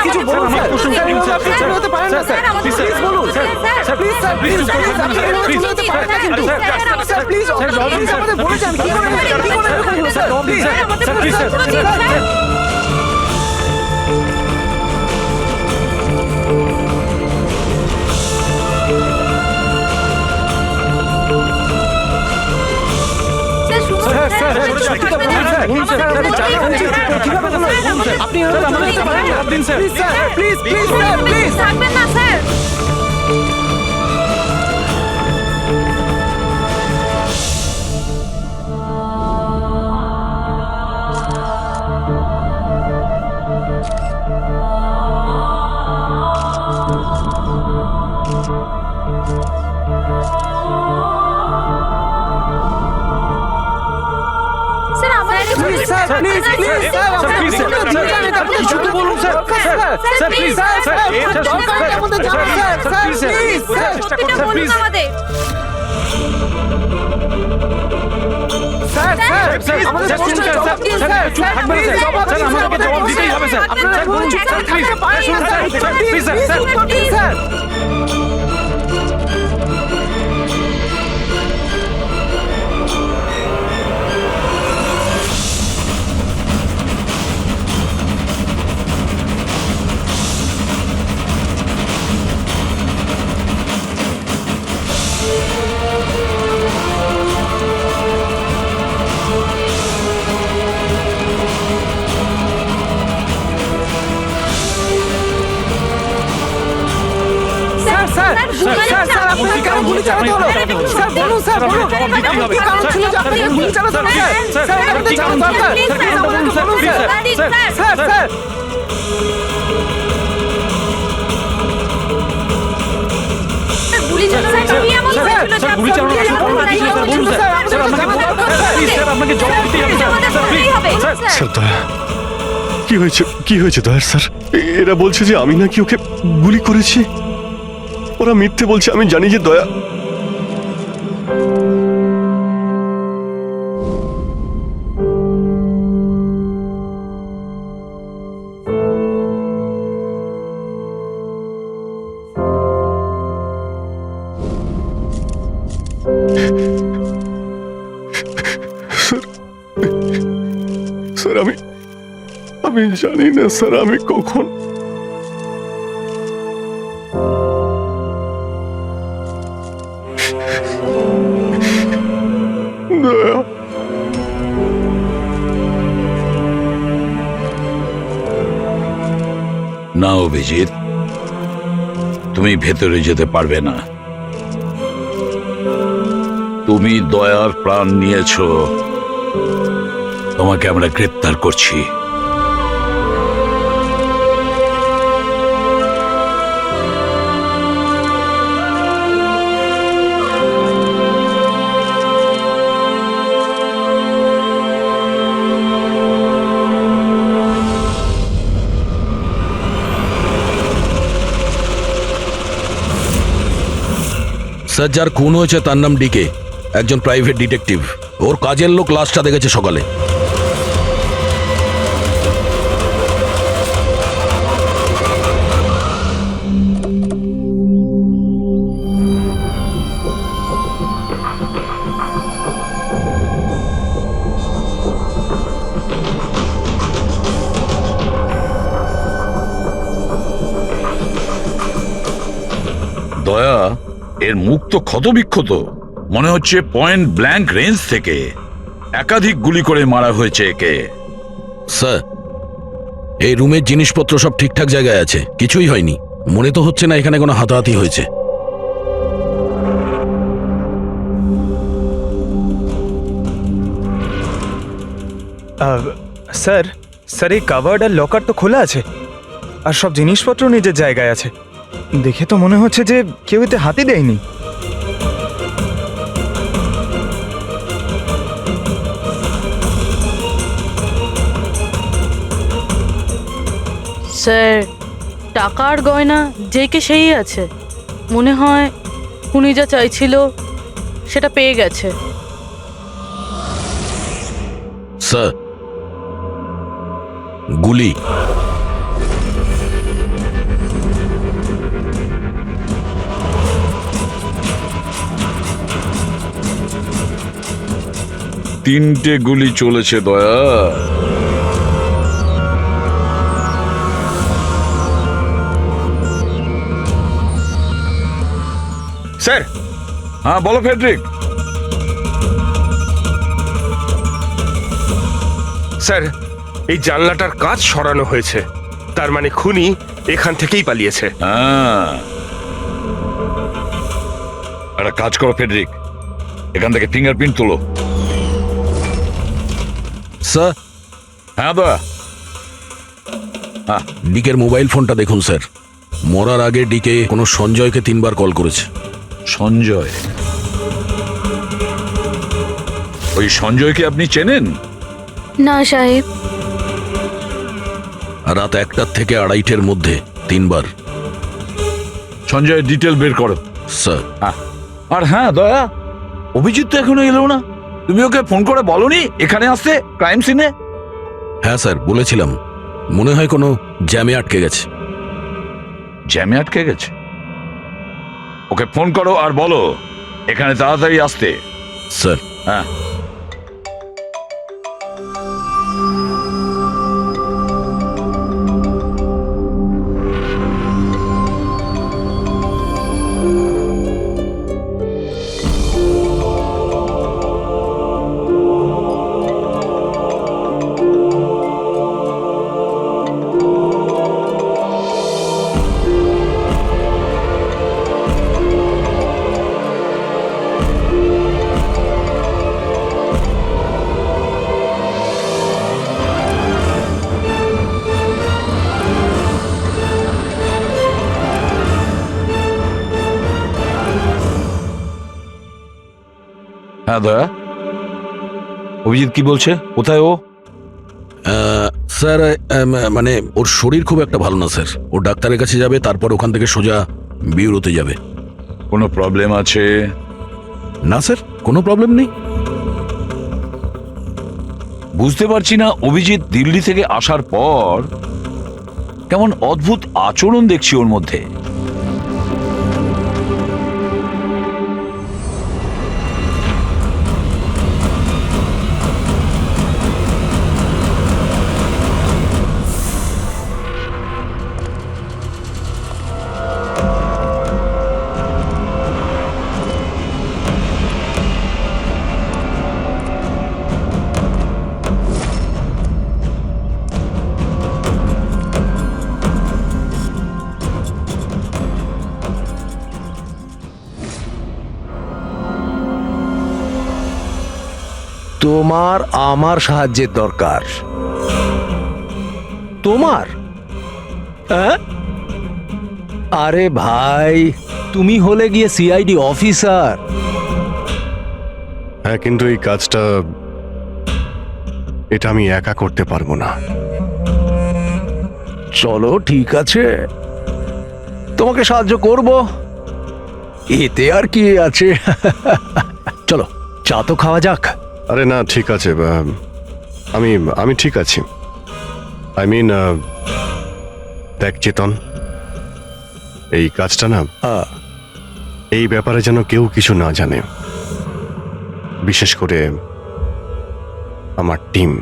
কিছু বলুন স্যার, আপনি চলে যেতে পারেন না স্যার, প্লিজ বলুন স্যার, প্লিজ স্যার, প্লিজ আপনি এভাবে চলে যেতে পারেন না কিন্তু স্যার, প্লিজ আমাদের বলে যান কি করে এরকম হলো স্যার, প্লিজ আপনি প্লিজ প্লিজ প্লিজ থাকবেন না স্যার। কি হয়েছে দয়ার স্যার? এরা বলছে যে আমি নাকি ওকে গুলি করেছি। ওরা মিথ্যে বলছে, আমি জানি যে দয়া। স্যার আমি জানি না স্যার আমি কখন দয়া। না অভিজিৎ, তুমি ভেতরে যেতে পারবে না। তুমি দয়ার প্রাণ নিয়েছো, তোমাকে আমরা গ্রেপ্তার করছি। স্যার, যার খুন হয়েছে তার নাম ডিকে, একজন প্রাইভেট ডিটেকটিভ। ওর কাজের লোক লাশটা দেখেছে সকালে। দয়া, এর মুখ তো ক্ষতবিক্ষত, মনে হচ্ছে পয়েন্ট ব্ল্যাঙ্ক রেঞ্জ থেকে একাধিক গুলি করে মারা হয়েছে একে। স্যার, এই রুমের জিনিসপত্র সব ঠিকঠাক জায়গায় আছে, কিছুই হয়নি। মনে তো হচ্ছে না এখানে কোনো হাতাহাতি হয়েছে। স্যার স্যার এই কাভার্ড আর লকার তো খোলা আছে, আর সব জিনিসপত্র নিজের জায়গায় আছে। দেখে তো মনে হচ্ছে যে কেউ এতে হাতই দেয়নি। স্যার, টাকা আর গয়না যে কে সেই আছে। মনে হয় উনি যা চাইছিল সেটা পেয়ে গেছে। স্যার, গুলি। 3টে গুলি চলেছে দয়া। স্যার, হ্যাঁ বলো ফেডরিক। স্যার এই জানলাটার কাঁচ সরানো হয়েছে, তার মানে খুনি এখান থেকেই পালিয়েছে। হ্যাঁ, একটা কাজ করো ফেডরিক, এখান থেকে ফিঙ্গারপ্রিন্ট তোলো। স্যার, হ্যাঁ দয়া। ডিকের মোবাইল ফোনটা দেখুন স্যার। মরার আগে ডিকে কোনো সঞ্জয়কে 3বার কল করেছে। সঞ্জয়? ওই সঞ্জয়কে আপনি চেনেন? না সাহেব। রাত 1টার থেকে 2:30-এর মধ্যে 3বার। সঞ্জয়ের ডিটেল বের করো স্যার। আর হ্যাঁ দয়া, অভিজিৎ তো এখনো এলো না, তুমি ওকে ফোন করে বলনি এখানে আসতে ক্রাইম সিনে? হ্যাঁ স্যার, বলেছিলাম। মনে হয় কোনো জ্যামে আটকে গেছে। জ্যামে আটকে গেছে? ওকে ফোন করো আর বলো এখানে তাড়াতাড়ি আসতে। স্যার। হ্যাঁ। হ্যাঁ দয়া, অভিজিৎ কি বলছে, কোথায় ও? স্যার, মানে ওর শরীর খুব একটা ভালো না স্যার। ও ডাক্তারের কাছে যাবে, তারপর ওখান থেকে সোজা বিউরোতে যাবে। কোনো প্রবলেম আছে? না স্যার, কোনো প্রবলেম নেই। বুঝতে পারছি না, অভিজিৎ দিল্লি থেকে আসার পর কেমন অদ্ভুত আচরণ দেখছি ওর মধ্যে। তোমার আমার সাহায্যের দরকার। তোমার? হ্যাঁ? আরে ভাই, তুমি হলে গিয়ে সিআইডি অফিসার। হ্যাঁ, কিন্তু এই কাজটা এটা আমি একা করতে পারবো না। চলো ঠিক আছে, তোমাকে সাহায্য করব, এতে আর কি আছে। চলো চা তো খাওয়া যাক। আরে না, ঠিক আছে, আমি আমি ঠিক আছি। আই মিন, দেখ চেতন, এই কাজটা না, এই ব্যাপারে যেন কেউ কিছু না জানে, বিশেষ করে আমার টিম।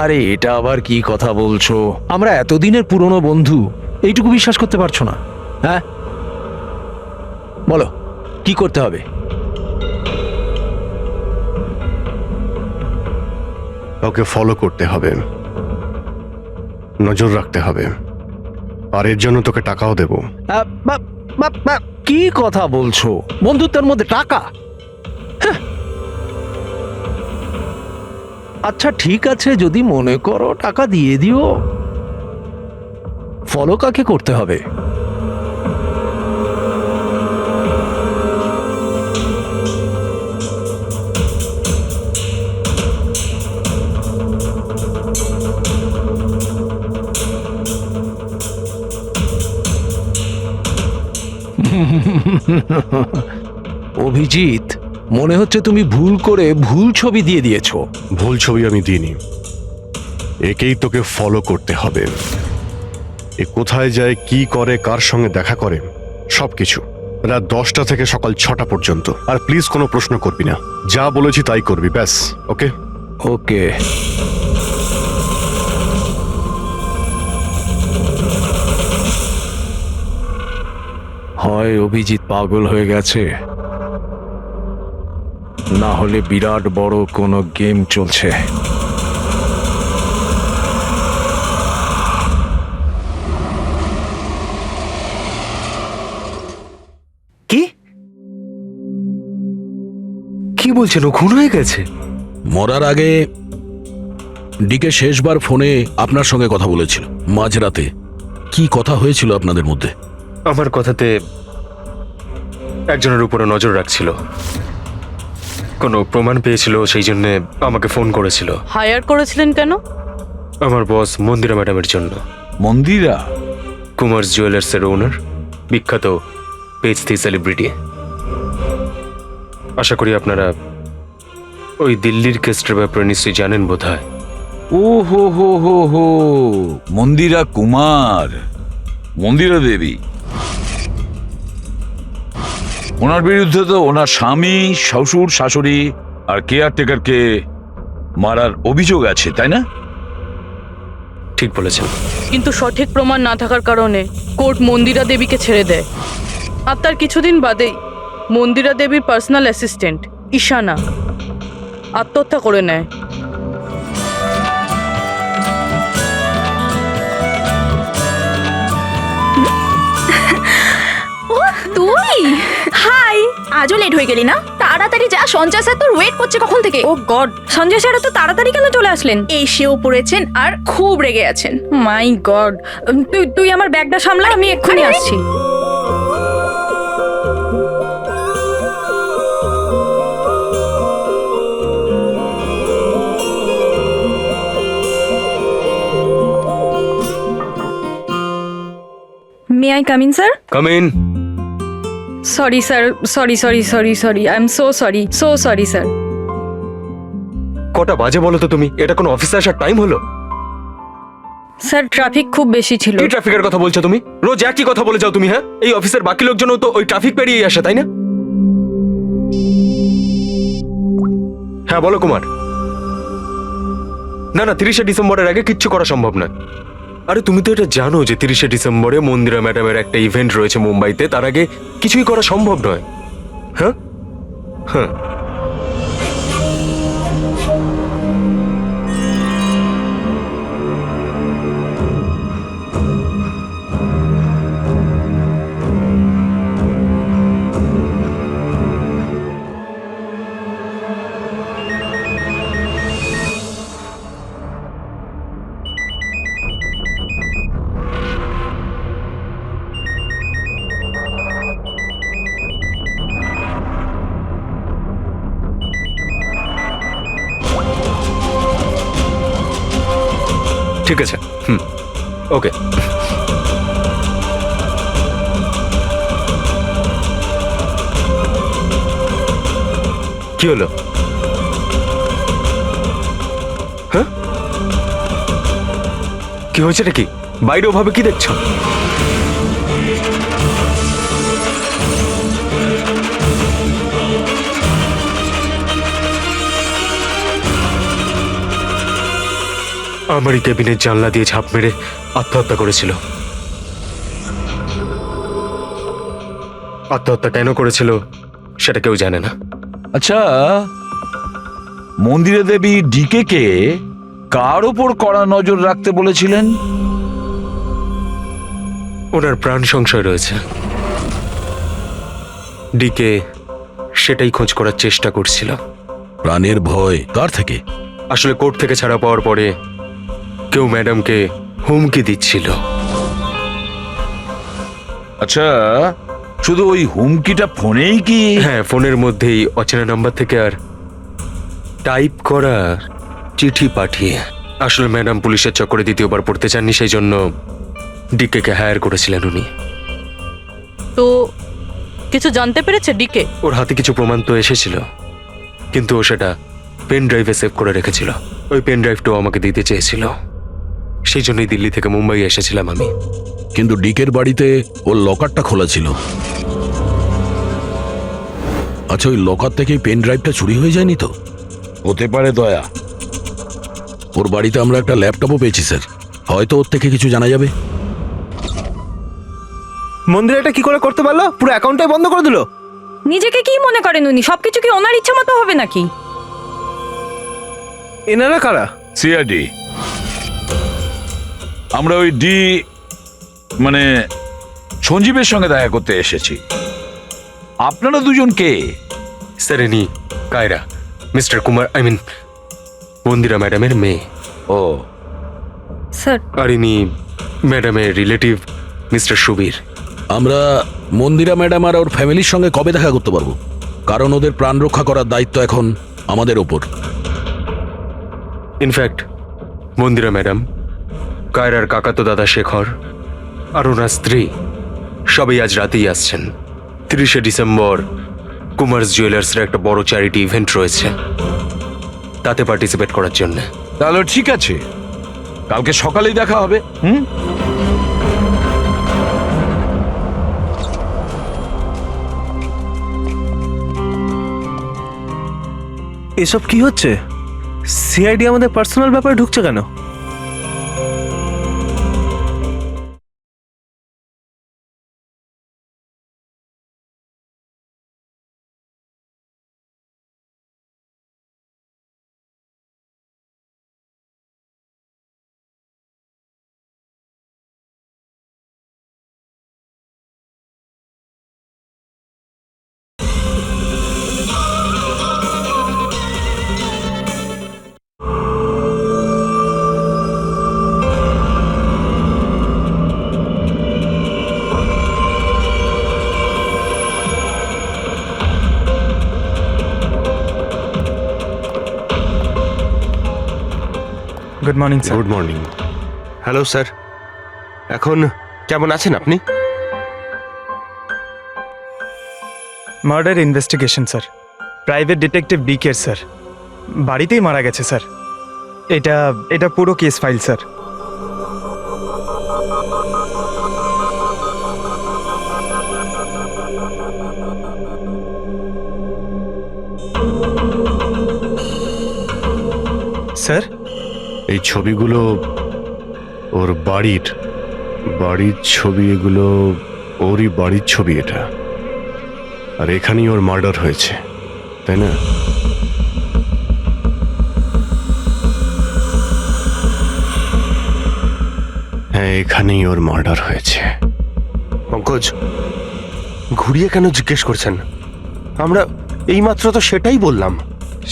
আরে এটা আবার কি কথা বলছো? আমরা এতদিনের পুরনো বন্ধু, এইটুকু বিশ্বাস করতে পারছো না? হ্যাঁ বলো, কি করতে হবে? কাউকে ফলো করতে হবে, নজর রাখতে হবে, আর এর জন্য তোকে টাকাও দেব। কি কথা বলছো? বন্ধুত্বের মধ্যে টাকা? হ্যাঁ। আচ্ছা ঠিক আছে, যদি মনে করো টাকা দিয়ে দিও। ফলো কাকে করতে হবে? অভিজিৎ, মনে হচ্ছে তুমি ভুল করে ভুল ছবি দিয়ে দিয়েছো। ভুল ছবি আমি দিইনি, একেই তোকে ফলো করতে হবে। এ কোথায় যায়, কি করে, কার সঙ্গে দেখা করে, সবকিছু রাত 10টা থেকে সকাল 6টা পর্যন্ত। আর প্লিজ কোনো প্রশ্ন করবি না, যা বলেছি তাই করবি, ব্যাস। ওকে? ওকে। হয় অভিজিৎ পাগল হয়ে গেছে, না হলে বিরাট বড় কোনো গেম চলছে। কি কি বলছেন? ও খুন হয়ে গেছে? মরার আগে ডিকে শেষবার ফোনে আপনার সঙ্গে কথা বলেছিল মাঝরাতে। কি কথা হয়েছিল আপনাদের মধ্যে? আমার কথাতে একজনের উপরে নজর রাখছিল, কোনো প্রমাণ পেয়েছিল, সেই জন্য আমাকে ফোন করেছিল। হায়ার করেছিলেন কেন? আমার বস মন্দিরা ম্যাডামের জন্য। মন্দিরা? কুমার জুয়েলার্সের ওনার, বিখ্যাত পেজ থ্রি সেলিব্রিটি। আশা করি আপনারা ওই দিল্লির কেসটার ব্যাপারে নিশ্চয়ই জানেন বোধহয়। ও হো হো হো হো, মন্দিরা কুমার, মন্দিরা দেবী। ওনার বিরুদ্ধে তো ওনার স্বামী, শ্বশুর, শাশুড়ি আর কেয়ারটেকারকে মারার অভিযোগ আছে, তাই না? ঠিক বলেছেন। কিন্তু সঠিক প্রমাণ না থাকার কারণে কোর্ট মন্দিরা দেবীকে ছেড়ে দেয়। আর তার কিছুদিন বাদেই মন্দিরা দেবীর পার্সোনাল অ্যাসিস্ট্যান্ট ঈশানা আত্মহত্যা করে নেয়। তুই হাই, আজও লেট হয়ে গেলি না? তাড়াতাড়ি যা, সঞ্জয় স্যার তোর ওয়েট করছে কখন থেকে। ও গড, সঞ্জয় স্যার তো তাড়াতাড়ি কেন চলে আসলেন? এসেও পড়েছেন আর খুব রেগে আছেন। মাই গড, তুই আমার ব্যাগটা সামলা, আমি এক্ষুনি আসছি। May I come in sir? Come in. Sorry sir, sorry I am so sorry sir. কটা বাজে বলো তো তুমি? এটা কোনো অফিসে আসার টাইম হলো? স্যার ট্রাফিক খুব বেশি ছিল। কি ট্রাফিকের কথা বলছো তুমি? রোজ একই কথা বলে যাও তুমি। হ্যাঁ, এই অফিসের বাকি লোকজনও তো ওই ট্রাফিক পেরিয়ে আসে, তাই না? হ্যাঁ বলো কুমার। না না, 30শে ডিসেম্বরের আগে কিচ্ছু করা সম্ভব নয়। আরে তুমি তো এটা জানো যে 30শে ডিসেম্বরে মন্দিরা ম্যাডামের একটা ইভেন্ট রয়েছে মুম্বাইতে, তার আগে কিছুই করা সম্ভব নয়। হ্যাঁ হ্যাঁ, ঠিক আছে। ওকে। কি হলো? হ্যাঁ, কি হয়েছে? কি বাইরে ওভাবে কি দেখছো? আমারই কেবিনের জানলা দিয়ে ঝাঁপ মেরে আত্মহত্যা করেছিল। আত্মহত্যা কেন করেছিল সেটা কেউ জানে না। আচ্ছা, মন্দিরা দেবী ডিকে কে কার ওপর কড়া নজর রাখতে বলেছিলেন? ওনার প্রাণ সংশয় রয়েছে। ডিকে সেটাই খোঁজ করার চেষ্টা করছিল। প্রাণের ভয় কার থেকে? আসলে কোর্ট থেকে ছাড়া পাওয়ার পরে কেউ ম্যাডামকে হুমকি দিচ্ছিল। আচ্ছা, শুধু ওই হুমকিটা ফোনেই কি? হ্যাঁ, ফোনের মধ্যেই অচেনা নাম্বার থেকে আর টাইপ করা চিঠি পাঠিয়ে। আসলে ম্যাডাম পুলিশের চক্করে দ্বিতীয়বার পড়তে চাননি, সেই জন্য ডিকে কে হায়ার করেছিলেন উনি। তো কিছু জানতে পেরেছে ডিকে? ওর হাতে কিছু প্রমাণ তো এসেছিল, কিন্তু ও সেটা পেন ড্রাইভে সেভ করে রেখেছিল। ওই পেন ড্রাইভটাও আমাকে দিতে চেয়েছিল, সেই জন্যই দিল্লি থেকে মুম্বাই এসেছিলাম আমি। কিন্তু ডিকের বাড়িতে ওর লকারটা খোলা ছিল। আচ্ছা, ওই লকার থেকে পেন ড্রাইভটা চুরি হয়ে যায়নি তো? হতে পারে দয়া। ওর বাড়িতে আমরা একটা ল্যাপটপও পেয়েছি স্যার, হয়তো ওর থেকে কিছু জানা যাবে। মন্দির এটা কি করে করতে পারলো? পুরো অ্যাকাউন্টটাই বন্ধ করে দিল। নিজেকে কি মনে করেন উনি? সবকিছু কি ওনার ইচ্ছা মতো হবে নাকি? এনারা কারা? সিআইডি। আমরা ওই মানে সঞ্জীবের সঙ্গে দেখা করতে এসেছি। আপনারা দুজন কে? স্যার ইনি কায়রা, মিস্টার কুমার, মন্দিরা ম্যাডামের মেয়ে। ও, স্যার, আর ইনি ম্যাডামের রিলেটিভ মিস্টার সুবীর। আমরা মন্দিরা ম্যাডাম আর ওর ফ্যামিলির সঙ্গে কবে দেখা করতে পারবো? কারণ ওদের প্রাণ রক্ষা করার দায়িত্ব এখন আমাদের ওপর। ইনফ্যাক্ট মন্দিরা ম্যাডাম, কায়রার কাকাতো দাদা শেখর আর ওনার স্ত্রী সবাই আজ রাতেই আসছেন। 30শে ডিসেম্বর কুমার্স জুয়েলার্সের একটা বড় চ্যারিটি ইভেন্ট রয়েছে, তাতে পার্টিসিপেট করার জন্য। তাহলে ঠিক আছে, কালকে সকালেই দেখা হবে। এসব কি হচ্ছে? সিআইডি আমাদের পার্সোনাল ব্যাপারে ঢুকছে কেন? Good morning sir. Good morning. Hello sir, এখন কেমন আছেন আপনি? Murder investigation sir, private detective ডিকের স্যার বাড়িতেই মারা গেছে স্যার। এটা পুরো কেস ফাইল স্যার। স্যার, এই ছবিগুলো ওর বাড়ির ছবি, এগুলো ওরই বাড়ির ছবি এটা। আর এখানেই ওর মার্ডার হয়েছে, তাই না? হ্যাঁ, এখানেই ওর মার্ডার হয়েছে। পঙ্কজ, ঘুরিয়ে কেন জিজ্ঞেস করছেন? আমরা এইমাত্র তো সেটাই বললাম।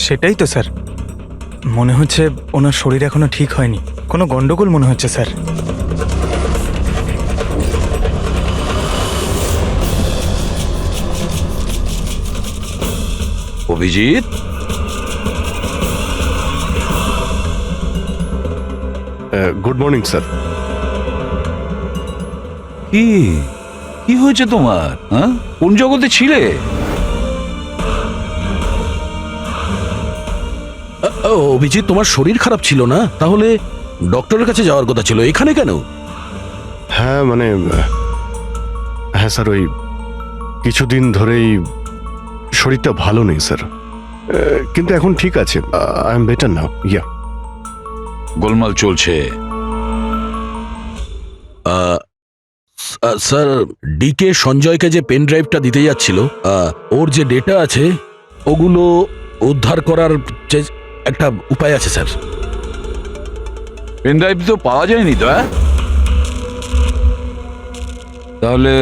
সেটাই তো স্যার, মনে হচ্ছে ওনার শরীর এখনো ঠিক হয়নি, কোনো গন্ডগোল মনে হচ্ছে sir. Abhijit, good morning sir. কি হয়েছে তোমার? হ্যাঁ, কোন জগতে ছিলে? অভিজিৎ, তোমার শরীর খারাপ ছিল না? তাহলে ডক্টরের কাছে যাওয়ার কথা ছিল, এখানে কেন? হ্যাঁ হ্যাঁ স্যার, ওই কিছুদিন ধরেই শরীরটা ভালো নেই স্যার, কিন্তু এখন ঠিক আছে। I am better now. Yeah, গোলমাল চলছে। স্যার, ডিকে সঞ্জয়কে যে পেন ড্রাইভটা দিতে যাচ্ছিল, ওর যে ডেটা আছে ওগুলো উদ্ধার করার যে একটা উপায় আছে স্যার। পেন ড্রাইভ তো পাওয়া যায়নি তো। তাহলে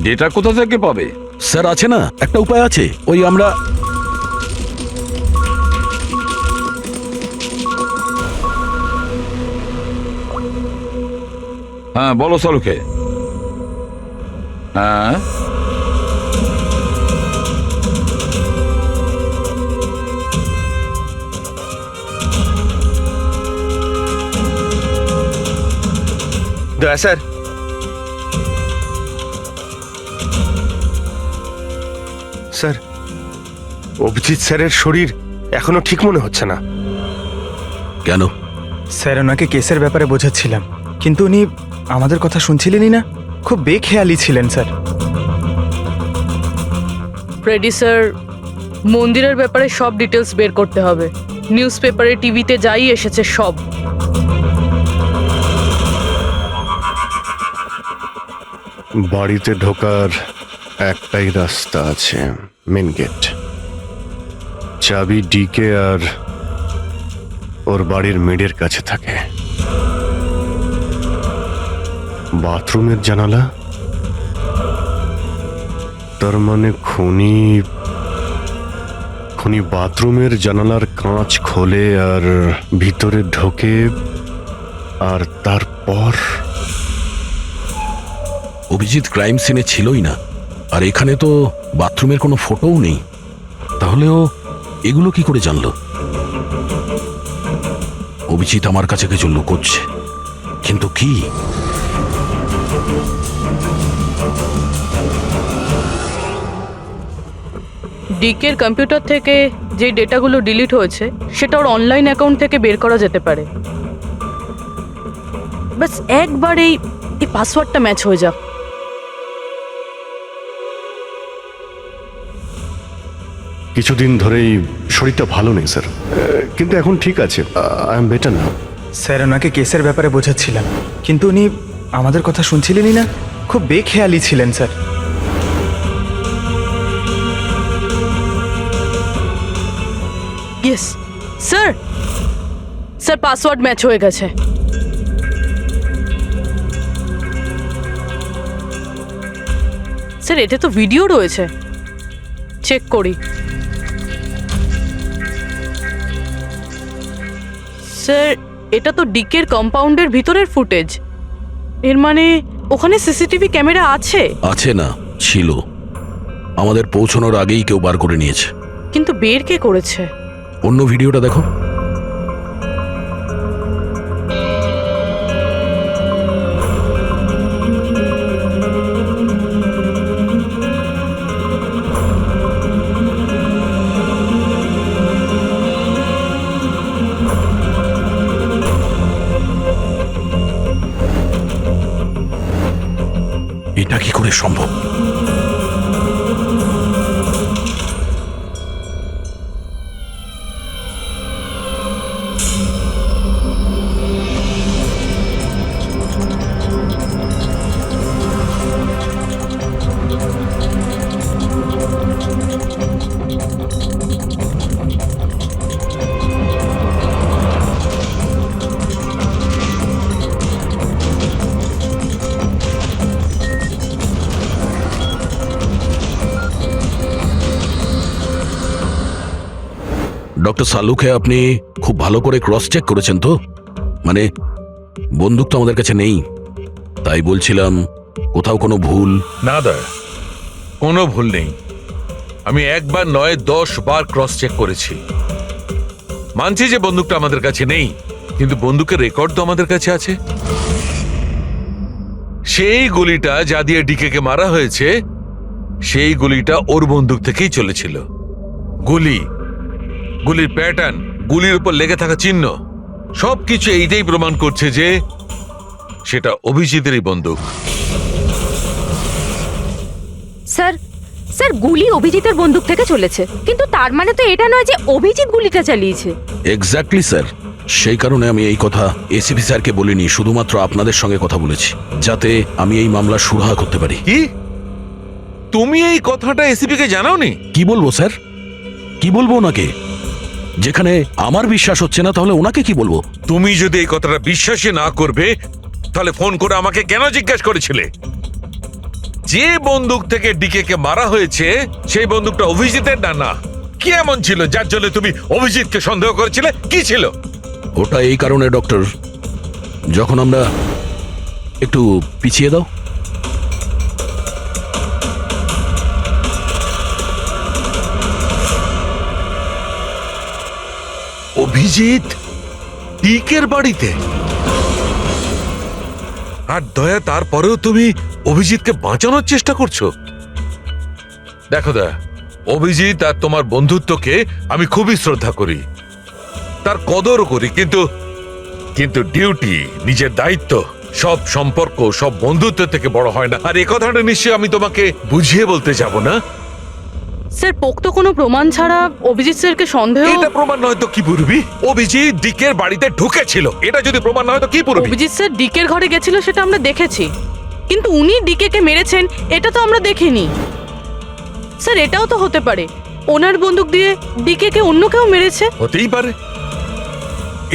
ডেটা কোথা থেকে পাবে? স্যার, আছে না একটা উপায় আছে, ওই আমরা হ্যাঁ, বলো সলোকে। হ্যাঁ, দয়া স্যার, স্যার অভিজিৎ স্যারের শরীর এখনো ঠিক মনে হচ্ছে না। কেন? স্যার, ওনাকে কেসের ব্যাপারে বোঝাচ্ছিলাম, কিন্তু উনি আমাদের কথা শুনছিলেনই না, খুব বেখেয়ালি ছিলেন স্যার। ফ্রেডি স্যার, মন্দিরের ব্যাপারে সব ডিটেলস বের করতে হবে। নিউজ পেপারে, টিভিতে যাই এসেছে সব। বাড়িতে ঢোকার একটাই রাস্তা আছে, মেন গেট। চাবি ডিকে আর ওর বাড়ির মেডের কাছে থাকে। বাথরুমের জানালা, তার মানে খুনি বাথরুমের জানালার কাঁচ খোলে আর ভিতরে ঢোকে, আর তারপর অভিজিৎ ক্রাইম সিনে ছিলই না, আর এখানে তো বাথরুমের কোনো ফটোও নেই। তাহলে ও এগুলো কি করে জানলো? অভিজিৎ আমার কাছে কিছু লুকোচ্ছে, কিন্তু কি? ডিকের কম্পিউটার থেকে যে ডেটাগুলো ডিলিট হয়েছে সেটা ওর অনলাইন অ্যাকাউন্ট থেকে বের করা যেতে পারে। বাস একবার এই পাসওয়ার্ডটা ম্যাচ হয়ে যাক। কিছুদিন ধরেই শরীরটা ভালো নেই স্যার, কিন্তু এখন ঠিক আছে। আই এম বেটার না। স্যার ওনাকে কেসের ব্যাপারে বোঝাচ্ছিলাম, কিন্তু উনি আমাদের কথা শুনছিলেনই না। খুব বেখেয়ালি ছিলেন sir. Yes sir, sir password match হয়ে গেছে। স্যার এতে তো ভিডিও রয়েছে, চেক করি। স্যার এটা তো ডিকের কম্পাউন্ডের ভিতরের ফুটেজ। এর মানে ওখানে সিসিটিভি ক্যামেরা আছে? আছে না, ছিল। আমাদের পৌঁছানোর আগেই কেউ বার করে নিয়েছে। কিন্তু বের কে করেছে? অন্য ভিডিওটা দেখো। এটা কি করে সম্ভব? ডক্টর সালুকে আপনি খুব ভালো করে ক্রস চেক করেছেন তো? মানে বন্দুক তো আমাদের কাছে নেই, তাই বলছিলাম কোথাও কোনো ভুল? না দয়া, কোনো ভুল নেই। আমি একবার নয় 10 বার ক্রস চেক করেছি। মানছি যে বন্দুকটা আমাদের কাছে নেই, কিন্তু বন্দুকের রেকর্ড তো আমাদের কাছে আছে। সেই গুলিটা যা দিয়ে ডিকে মারা হয়েছে, সেই গুলিটা ওর বন্দুক থেকেই চলেছিল। গুলির প্যাটার্ন, গুলির উপর লেগে থাকা চিহ্ন, সবকিছু এইটাই প্রমাণ করছে যে সেটা অভিজিতেরই বন্দুক। স্যার স্যার গুলি অভিজিতের বন্দুক থেকে চলেছে, কিন্তু তার মানে তো এটা নয় যে অভিজিৎ গুলিটা চালিয়েছে। এক্স্যাক্টলি স্যার, সেই কারণে আমি এই কথা এসিপি স্যারকে বলিনি, শুধুমাত্র আপনাদের সঙ্গে কথা বলেছি, যাতে আমি এই মামলা সুরাহা করতে পারি। কি তুমি এই কথাটা এসিপি কে জানাওনি? কি বলবো স্যার, কি বলবো ওনাকে? যেখানে আমার বিশ্বাস হচ্ছে না, তাহলে ওনাকে কি বলবো? তুমি যদি এই কথাটা বিশ্বাসই না করবে, তাহলে ফোন করে আমাকে কেন জিজ্ঞেস করেছিলে? যে বন্দুক থেকে ডিকে কে মারা হয়েছে সেই বন্দুকটা অভিজিতের না? কি এমন ছিল যার জন্য তুমি অভিজিৎকে সন্দেহ করেছিলে? কি ছিল ওটা? এই কারণে ডক্টর, যখন আমরা একটু পিছিয়ে দাও। অভিজিৎ ডিকের বাড়িতে, আর দয়া তারপরেও তুমি অভিজিৎকে বাঁচানোর চেষ্টা করছো। দেখো দয়া, অভিজিৎ আর তোমার বন্ধুত্বকে আমি খুবই শ্রদ্ধা করি, তার কদরও করি, কিন্তু ডিউটি, নিজের দায়িত্ব, সব সম্পর্ক সব বন্ধুত্ব থেকে বড় হয় না। আর এই কথাটা নিশ্চয়ই আমি তোমাকে বুঝিয়ে বলতে যাব না। স্যার পোক্ত কোনো প্রমাণ ছাড়া অভিজিৎ স্যারকে সন্দেহ এটা প্রমাণ নয় তো কি পুরবি? অভিজিৎ ডিকের বাড়িতে ঢুকেছিল, এটা যদি প্রমাণ নয় তো কি পুরবি? অভিজিৎ স্যার ডিকের ঘরে গেছিল সেটা আমরা দেখেছি, কিন্তু উনি ডিকেকে মেরেছেন এটা তো আমরা দেখিনি। স্যার এটাও তো হতে পারে ওনার বন্দুক দিয়ে ডিকেকে অন্য কেউ মেরেছে। হতেই পারে,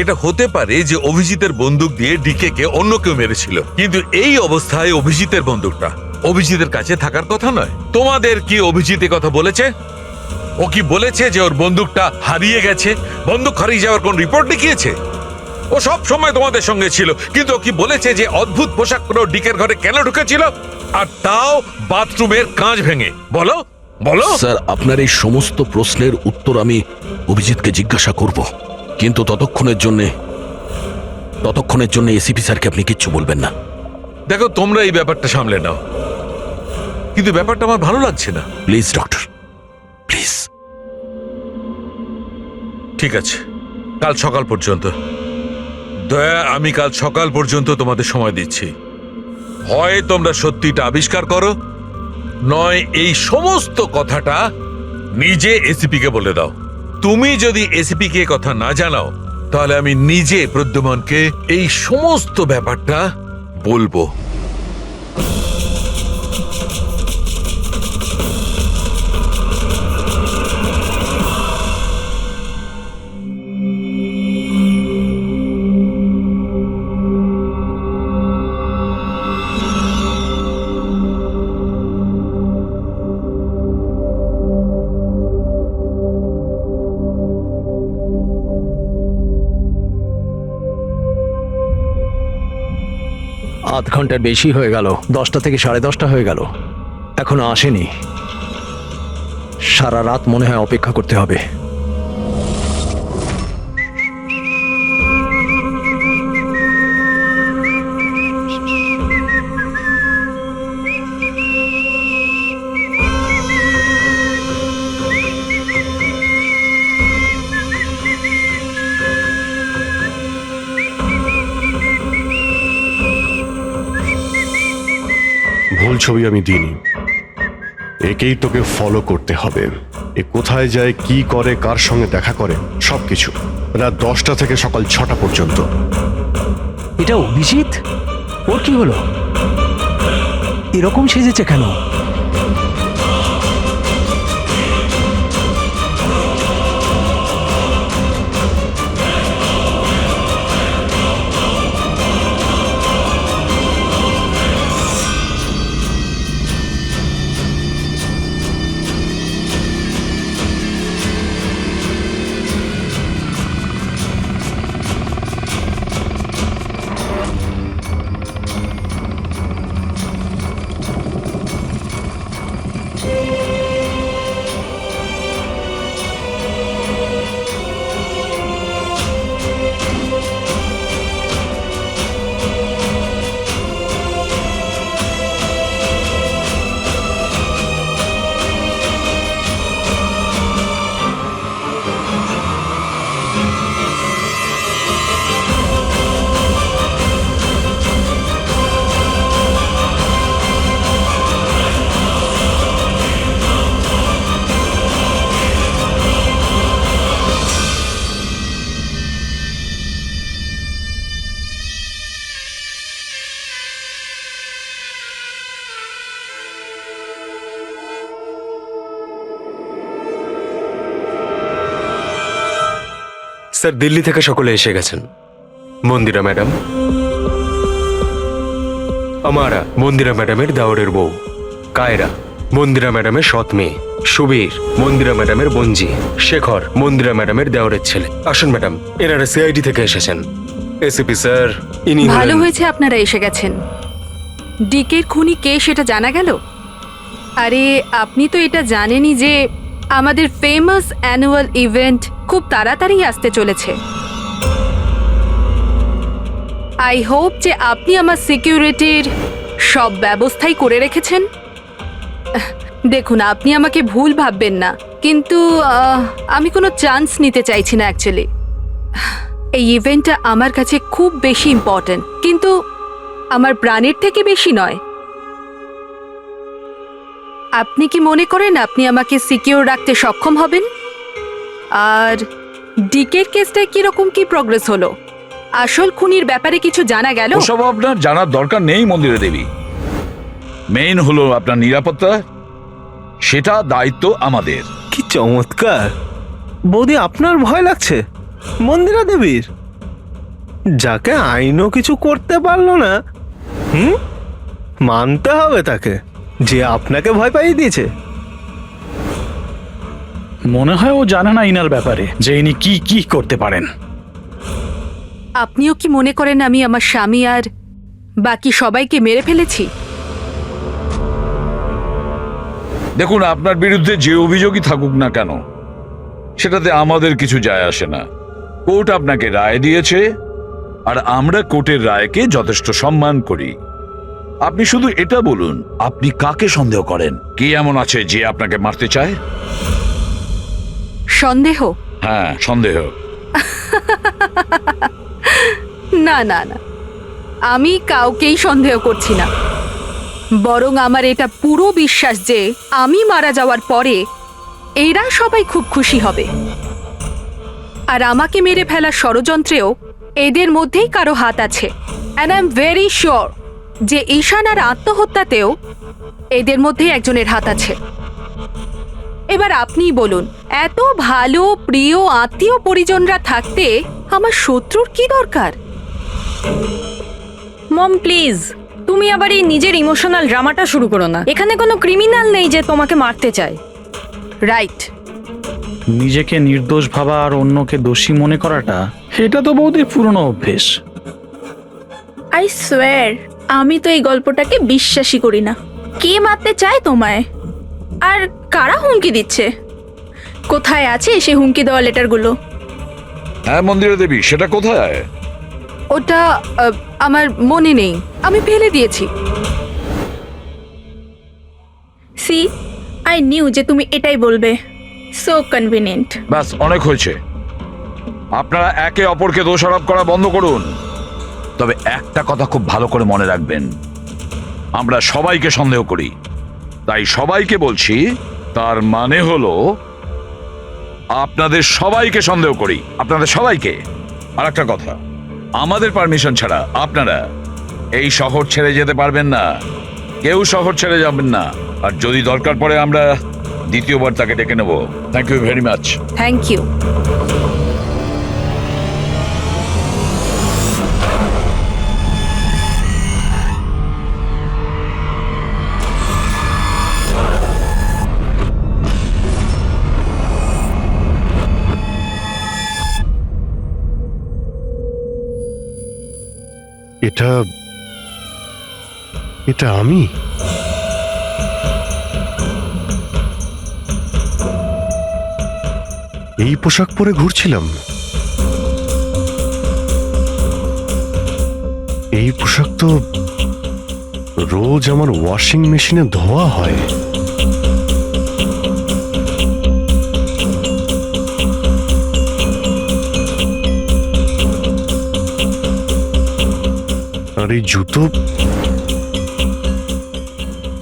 এটা হতে পারে যে অভিজিতের বন্দুক দিয়ে ডিকে কে অন্য কেউ মেরেছিল, কিন্তু এই অবস্থায় অভিজিতের বন্দুকটা অভিজিতের কাছে থাকার কথা নয়। তোমাদের কি অভিজিৎ এ কথা বলেছে? ও কি বলেছে যে ওর বন্দুকটা হারিয়ে গেছে? বন্দুক হারিয়ে যাওয়ার কোন রিপোর্ট দেখিয়েছে? ও সব সময় তোমাদের সঙ্গে ছিল, কিন্তু ও কি বলেছে যে অদ্ভুত পোশাক পরে ডিকের ঘরে কেন ঢুকেছিল, আর তাও বাথরুমের কাঁচ ভেঙে? বলো বলো। স্যার আপনার এই সমস্ত প্রশ্নের উত্তর আমি অভিজিৎকে জিজ্ঞাসা করব, কিন্তু ততক্ষণের জন্য এসিপি স্যারকে আপনি কিচ্ছু বলবেন না। দেখো তোমরা এই ব্যাপারটা সামলে নাও, কিন্তু ব্যাপারটা আমার ভালো লাগছে না। Please doctor, please. ঠিক আছে, কাল সকাল পর্যন্ত দয়া, আমি কাল সকাল পর্যন্ত তোমাদের সময় দিচ্ছি। হয় তোমরা সত্যিটা আবিষ্কার করো, নয় এই সমস্ত কথাটা নিজে এসিপি কে বলে দাও। তুমি যদি এসিপি কে কথা না জানাও, তাহলে আমি নিজে প্রদ্যুমনকে এই সমস্ত ব্যাপারটা বলবো। আধ ঘন্টার বেশি হয়ে গেল, 10টা থেকে 10:30 হয়ে গেল, এখনো আসেনি। সারা রাত মনে হয় অপেক্ষা করতে হবে। ভুল ছবি আমি দিইনি, একেই তোকে ফলো করতে হবে। এ কোথায় যায়, কি করে, কার সঙ্গে দেখা করে, সবকিছু রাত 10টা থেকে সকাল 6টা পর্যন্ত। এটা অভিজিৎ? ওর কি হলো? এরকম সেজেছে কেন? স্যার দিল্লি থেকে সকলে এসে গেছেন। মন্দিরা ম্যাডাম, আমারা মন্দিরা ম্যাডামের দাওরের বউ, কায়রা মন্দিরা ম্যাডামের সৎ মেয়ে, সুবীর মন্দিরা ম্যাডামের বোনজি, শেখর মন্দিরা ম্যাডামের দেওরের ছেলে। আসুন ম্যাডাম, এনারা সিআইডি থেকে এসেছেন। এসিপি স্যার ইনি ভালো হয়েছে আপনারা এসে গেছেন। ডিকের খুনি কে সেটা জানা গেল? আরে আপনি তো এটা জানেনই যে আমাদের ফেমাস অ্যানুয়াল ইভেন্ট খুব তাড়াতাড়ি আসতে চলেছে। আই হোপ যে আপনি আমার সিকিউরিটির সব ব্যবস্থাই করে রেখেছেন। দেখুন, আপনি আমাকে ভুল ভাববেন না, কিন্তু আমি কোনো চান্স নিতে চাইছি না অ্যাকচুয়ালি। এই ইভেন্টটা আমার কাছে খুব বেশি ইম্পর্ট্যান্ট, কিন্তু আমার প্রাণের থেকে বেশি নয়। আপনি কি মনে করেন আপনি আমাকে সিকিউর রাখতে সক্ষম হবেন? আর ডিকের কেসটায় কিরকম কি প্রগ্রেস হলো? আসল খুনির ব্যাপারে কিছু জানা গেল? ওসব আপনার জানার দরকার নেই মন্দিরা দেবী। মেইন হলো আপনার নিরাপত্তা, সেটা দায়িত্ব আমাদের। কি চমৎকার! বৌদি, আপনার ভয় লাগছে মন্দিরা দেবীর, যাকে আইনও কিছু করতে পারলো না? মানতে হবে তাকে যে আপনাকে ভয় পাইয়ে দিয়েছে। মনে হয় ও জানে না ইনার ব্যাপারে, যে ইনি কি কি করতে পারেন। আপনিও কি মনে করেন আমি আমার স্বামী আর বাকি সবাইকে মেরে ফেলেছি? দেখুন, আপনার বিরুদ্ধে যে অভিযোগই থাকুক না কেন, সেটাতে আমাদের কিছু যায় আসে না। কোর্ট আপনাকে রায় দিয়েছে, আর আমরা কোর্টের রায়কে যথেষ্ট সম্মান করি। আপনি শুধু এটা বলুন, আপনি কাকে সন্দেহ করেন? কে এমন আছে যে আপনাকে মারতে চায়? সন্দেহ? হ্যাঁ, সন্দেহ। না না না, আমি কাউকেই সন্দেহ করছি না। বরং আমার এটা পুরো বিশ্বাস যে আমি মারা যাওয়ার পরে এরা সবাই খুব খুশি হবে। আর আমাকে মেরে ফেলার ষড়যন্ত্রেও এদের মধ্যেই কারো হাত আছে। And I am very sure যে ঈশানার আত্মহত্যাতেও এদের মধ্যেই একজনের হাত আছে। এবার আপনিই বলুন, এত ভালো প্রিয় আত্মীয় পরিজনরা থাকতে আমার শত্রুর কি দরকার? মম প্লিজ, তুমি আবার এই নিজের ইমোশনাল ড্রামাটা শুরু করো না। এখানে কোনো ক্রিমিনাল নেই যে তোমাকে মারতে চায়। রাইট। নিজেকে নির্দোষ ভাবা আর অন্যকে দোষী মনে করাটা, এটা তো বৌদির পুরনো অভ্যেস। আই সোয়ার, আমি তো এই গল্পটাকে বিশ্বাসই করি না। কে মারতে চায় তোমায়? আর কারা হুমকি দিচ্ছে? কোথায় আছে সেই হুমকি দেওয়া লেটারগুলো? হ্যাঁ মন্দিরা দেবী, সেটা কোথায়? ওটা আমার মনে নেই, আমি ফেলে দিয়েছি। সি, আই নিউ যে তুমি এটাই বলবে। So convenient. ব্যাস, অনেক হয়েছে। আপনারা একে অপরকে দোষারোপ করা বন্ধ করুন। তবে একটা কথা খুব ভালো করে মনে রাখবেন, আমরা সবাইকে সন্দেহ করি। তাই সবাইকে বলছি, তার মানে হলো আপনাদের সবাইকে সন্দেহ করি, আপনাদের সবাইকে। আর একটা কথা, আমাদের পারমিশন ছাড়া আপনারা এই শহর ছেড়ে যেতে পারবেন না। কেউ শহর ছেড়ে যাবেন না। আর যদি দরকার পড়ে আমরা দ্বিতীয়বার তাকে ডেকে নেব। Thank you very much. Thank you. এটা এটা আমি? এই পোশাক পরে ঘুরছিলাম? এই পোশাক তো রোজ আমার ওয়াশিং মেশিনে ধোয়া হয়। আর এই জুতো,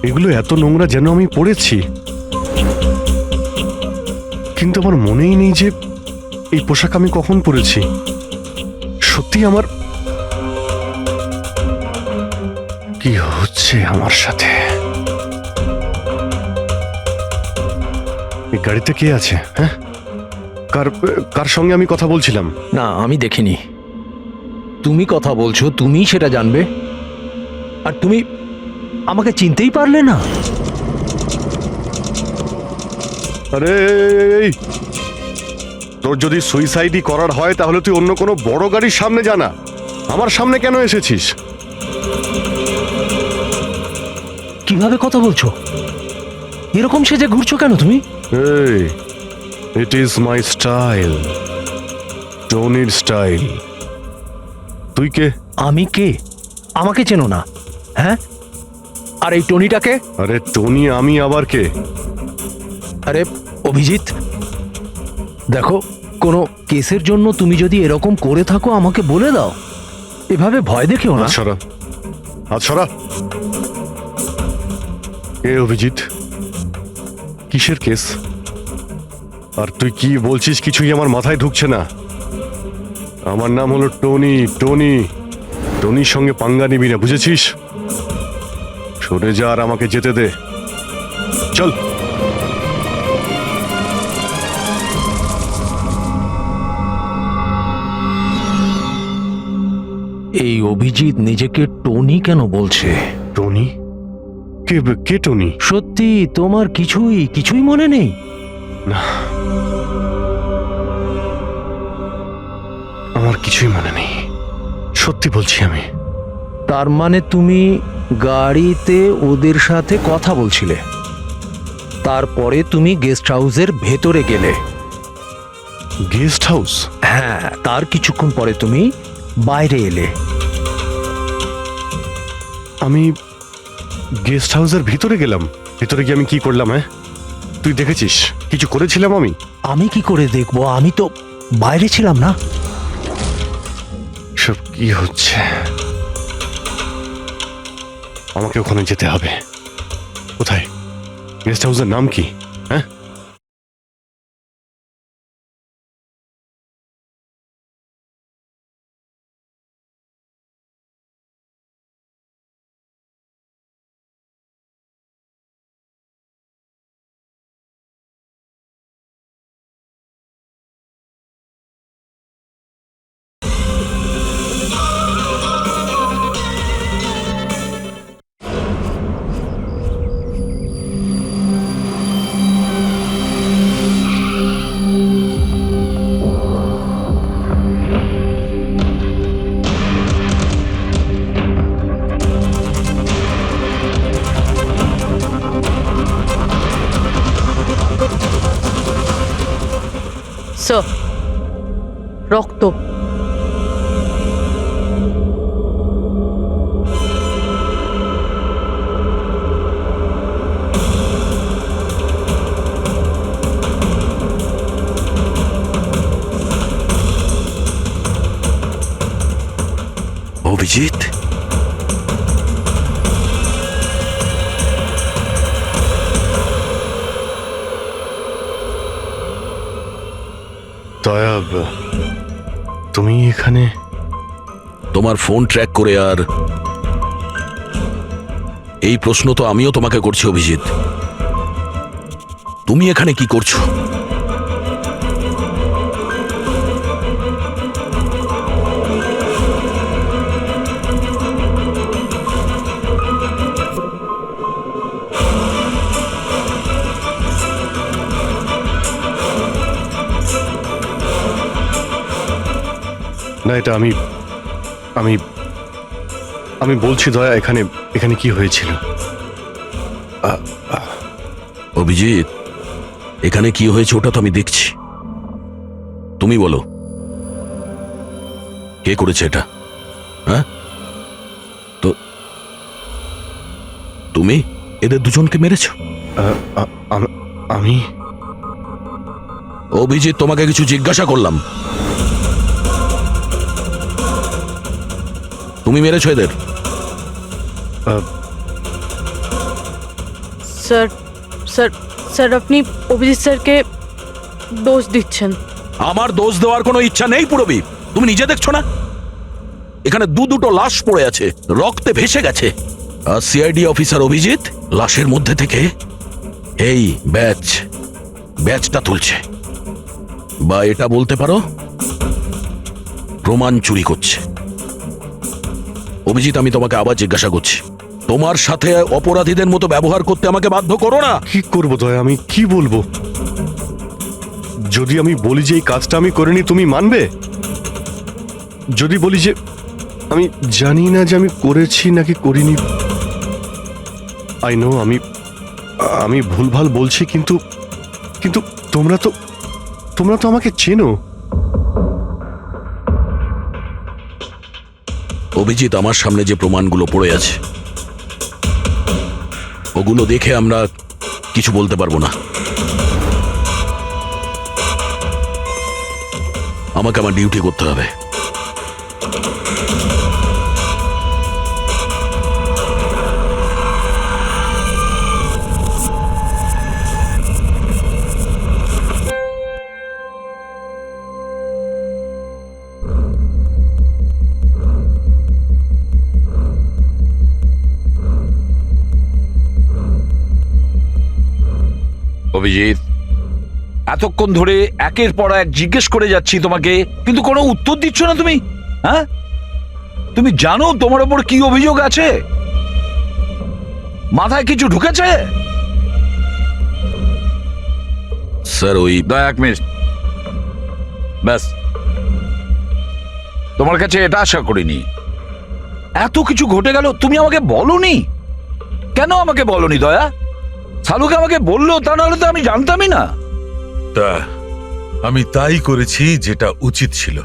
এগুলো এত নোংরা যেন আমি পরেছি। কিন্তু আমার মনেই নেই যে এই পোশাক আমি কখন পরেছি। সত্যি আমার কি হচ্ছে আমার সাথে? এই গাড়িতে কে আছে? হ্যাঁ, কার কার সঙ্গে আমি কথা বলছিলাম? না, আমি দেখিনি। তুমি কথা বলছো, তুমি সেটা জানবে। আর তুমি আমাকে চিনতেই পারলে না? আরে এই, তোর যদি সুইসাইডই করার হয় তাহলে তুই অন্য কোনো বড় গাড়ির সামনে জানা। আমার সামনে কেন এসেছিস? কিভাবে কথা বলছো? এরকম সেজে ঘুরছো কেন তুমি? এই, ইট ইজ মাই স্টাইল, টনির স্টাইল। তুই কে? আমি কে? আমাকে চেনো না? হ্যাঁ, আর এই টনিটাকে? আরে টনি আমি আবার কে? আরে অভিজিৎ, দেখো, কোনো কেসের জন্য তুমি যদি এরকম করে থাকো আমাকে বলে দাও। এভাবে ভয় দেখেও না। আচ্ছা, কে অভিজিৎ? কিসের কেস? আর তুই কি বলছিস কিছুই আমার মাথায় ঢুকছে না। আমার নাম হলো টনি। টনির সঙ্গে পাঙ্গা নিবি না, বুঝেছিস? সরে যা আর আমাকে যেতে দে। চল। এই অভিজিৎ নিজেকে টনি কেন বলছে? টনি? কে টনি? সত্যি তোমার কিছুই মনে নেই? না, আমার কিছুই মনে নেই, সত্যি বলছি আমি। তার মানে তুমি গাড়িতে ওদের সাথে কথা বলছিলে, তারপরে তুমি গেস্ট হাউসের ভেতরে গেলে। Guest house? হ্যাঁ, তার কিছুক্ষণ পরে তুমি বাইরে এলে। আমি গেস্ট হাউসের ভিতরে গেলাম? ভিতরে গিয়ে আমি কি করলাম? হ্যাঁ, তুই দেখেছিস কিছু করেছিলাম আমি? আমি কি করে দেখবো? আমি তো বাইরে ছিলাম না। সব কি হচ্ছে? আমাকে ওখানে যেতে হবে। কোথায়? গেস্ট হাউসের নাম কি? হ্যাঁ, স্যার, রক্ত। অভিজিৎ, দয়া, তুমি এখানে? তোমার ফোন ট্র্যাক করে আর এই প্রশ্ন তো আমিও তোমাকে করছি অভিজিৎ। তুমি এখানে কি করছো? না, এটা আমি আমি আমি বলছি দয়া, এখানে কি হয়েছিল? অভিজিৎ, এখানে কি হয়েছে ওটা তো আমি দেখছি। তুমি বলো, কে করেছে এটা? হ্যাঁ, তো তুমি এদের দুজনকে মেরেছো? আমি? অভিজিৎ, তোমাকে কিছু জিজ্ঞাসা করলাম। তুমি মেরেছো এদের? স্যার স্যার স্যার, আপনি অভিজিৎ স্যারকে দোষ দিচ্ছেন। আমার দোষ দেওয়ার কোনো ইচ্ছা নেই পুরবী। তুমি নিজে দেখছো না এখানে দুটো লাশ পড়ে আছে, রক্তে ভেসে গেছে। আর সিআইডি অফিসার অভিজিৎ লাশের মধ্যে থেকে এই ব্যাচটা তুলছে, বা এটা বলতে পারো প্রমাণ চুরি করছে। অভিজিৎ, আমি তোমাকে আবার জিজ্ঞাসা করছি, তোমার সাথে অপরাধীদের মতো ব্যবহার করতে আমাকে বাধ্য করো না। কি করবো দয়া, আমি কি বলবো? যদি আমি বলি যে এই কাজটা আমি করিনি, তুমি মানবে? যদি বলি যে আমি জানি না যে আমি করেছি নাকি করিনি, আই নো আমি ভুলভাল বলছি, কিন্তু কিন্তু তোমরা তো আমাকে চেনো। অভিজিৎ, আমার সামনে যে প্রমাণগুলো পড়ে আছে ওগুলো দেখে আমরা কিছু বলতে পারবো না। আমাকে আমার ডিউটি করতে হবে। অভিজিৎ, এতক্ষণ ধরে একের পর এক জিজ্ঞেস করে যাচ্ছি তোমাকে, কিন্তু কোনো উত্তর দিচ্ছ না তুমি। হ্যাঁ, তুমি জানো তোমার ওপর কি অভিযোগ আছে? মাথায় কিছু ঢুকেছে? স্যার ওই এক মিনিট, ব্যাস। তোমার কাছে এটা আশা করিনি। এত কিছু ঘটে গেল, তুমি আমাকে বলনি কেন? আমাকে বলনি দয়া? সালুকে আমাকে বললো, তা নাহলে তো আমি জানতামই না। তা আমি তাই করেছি যেটা উচিত ছিল।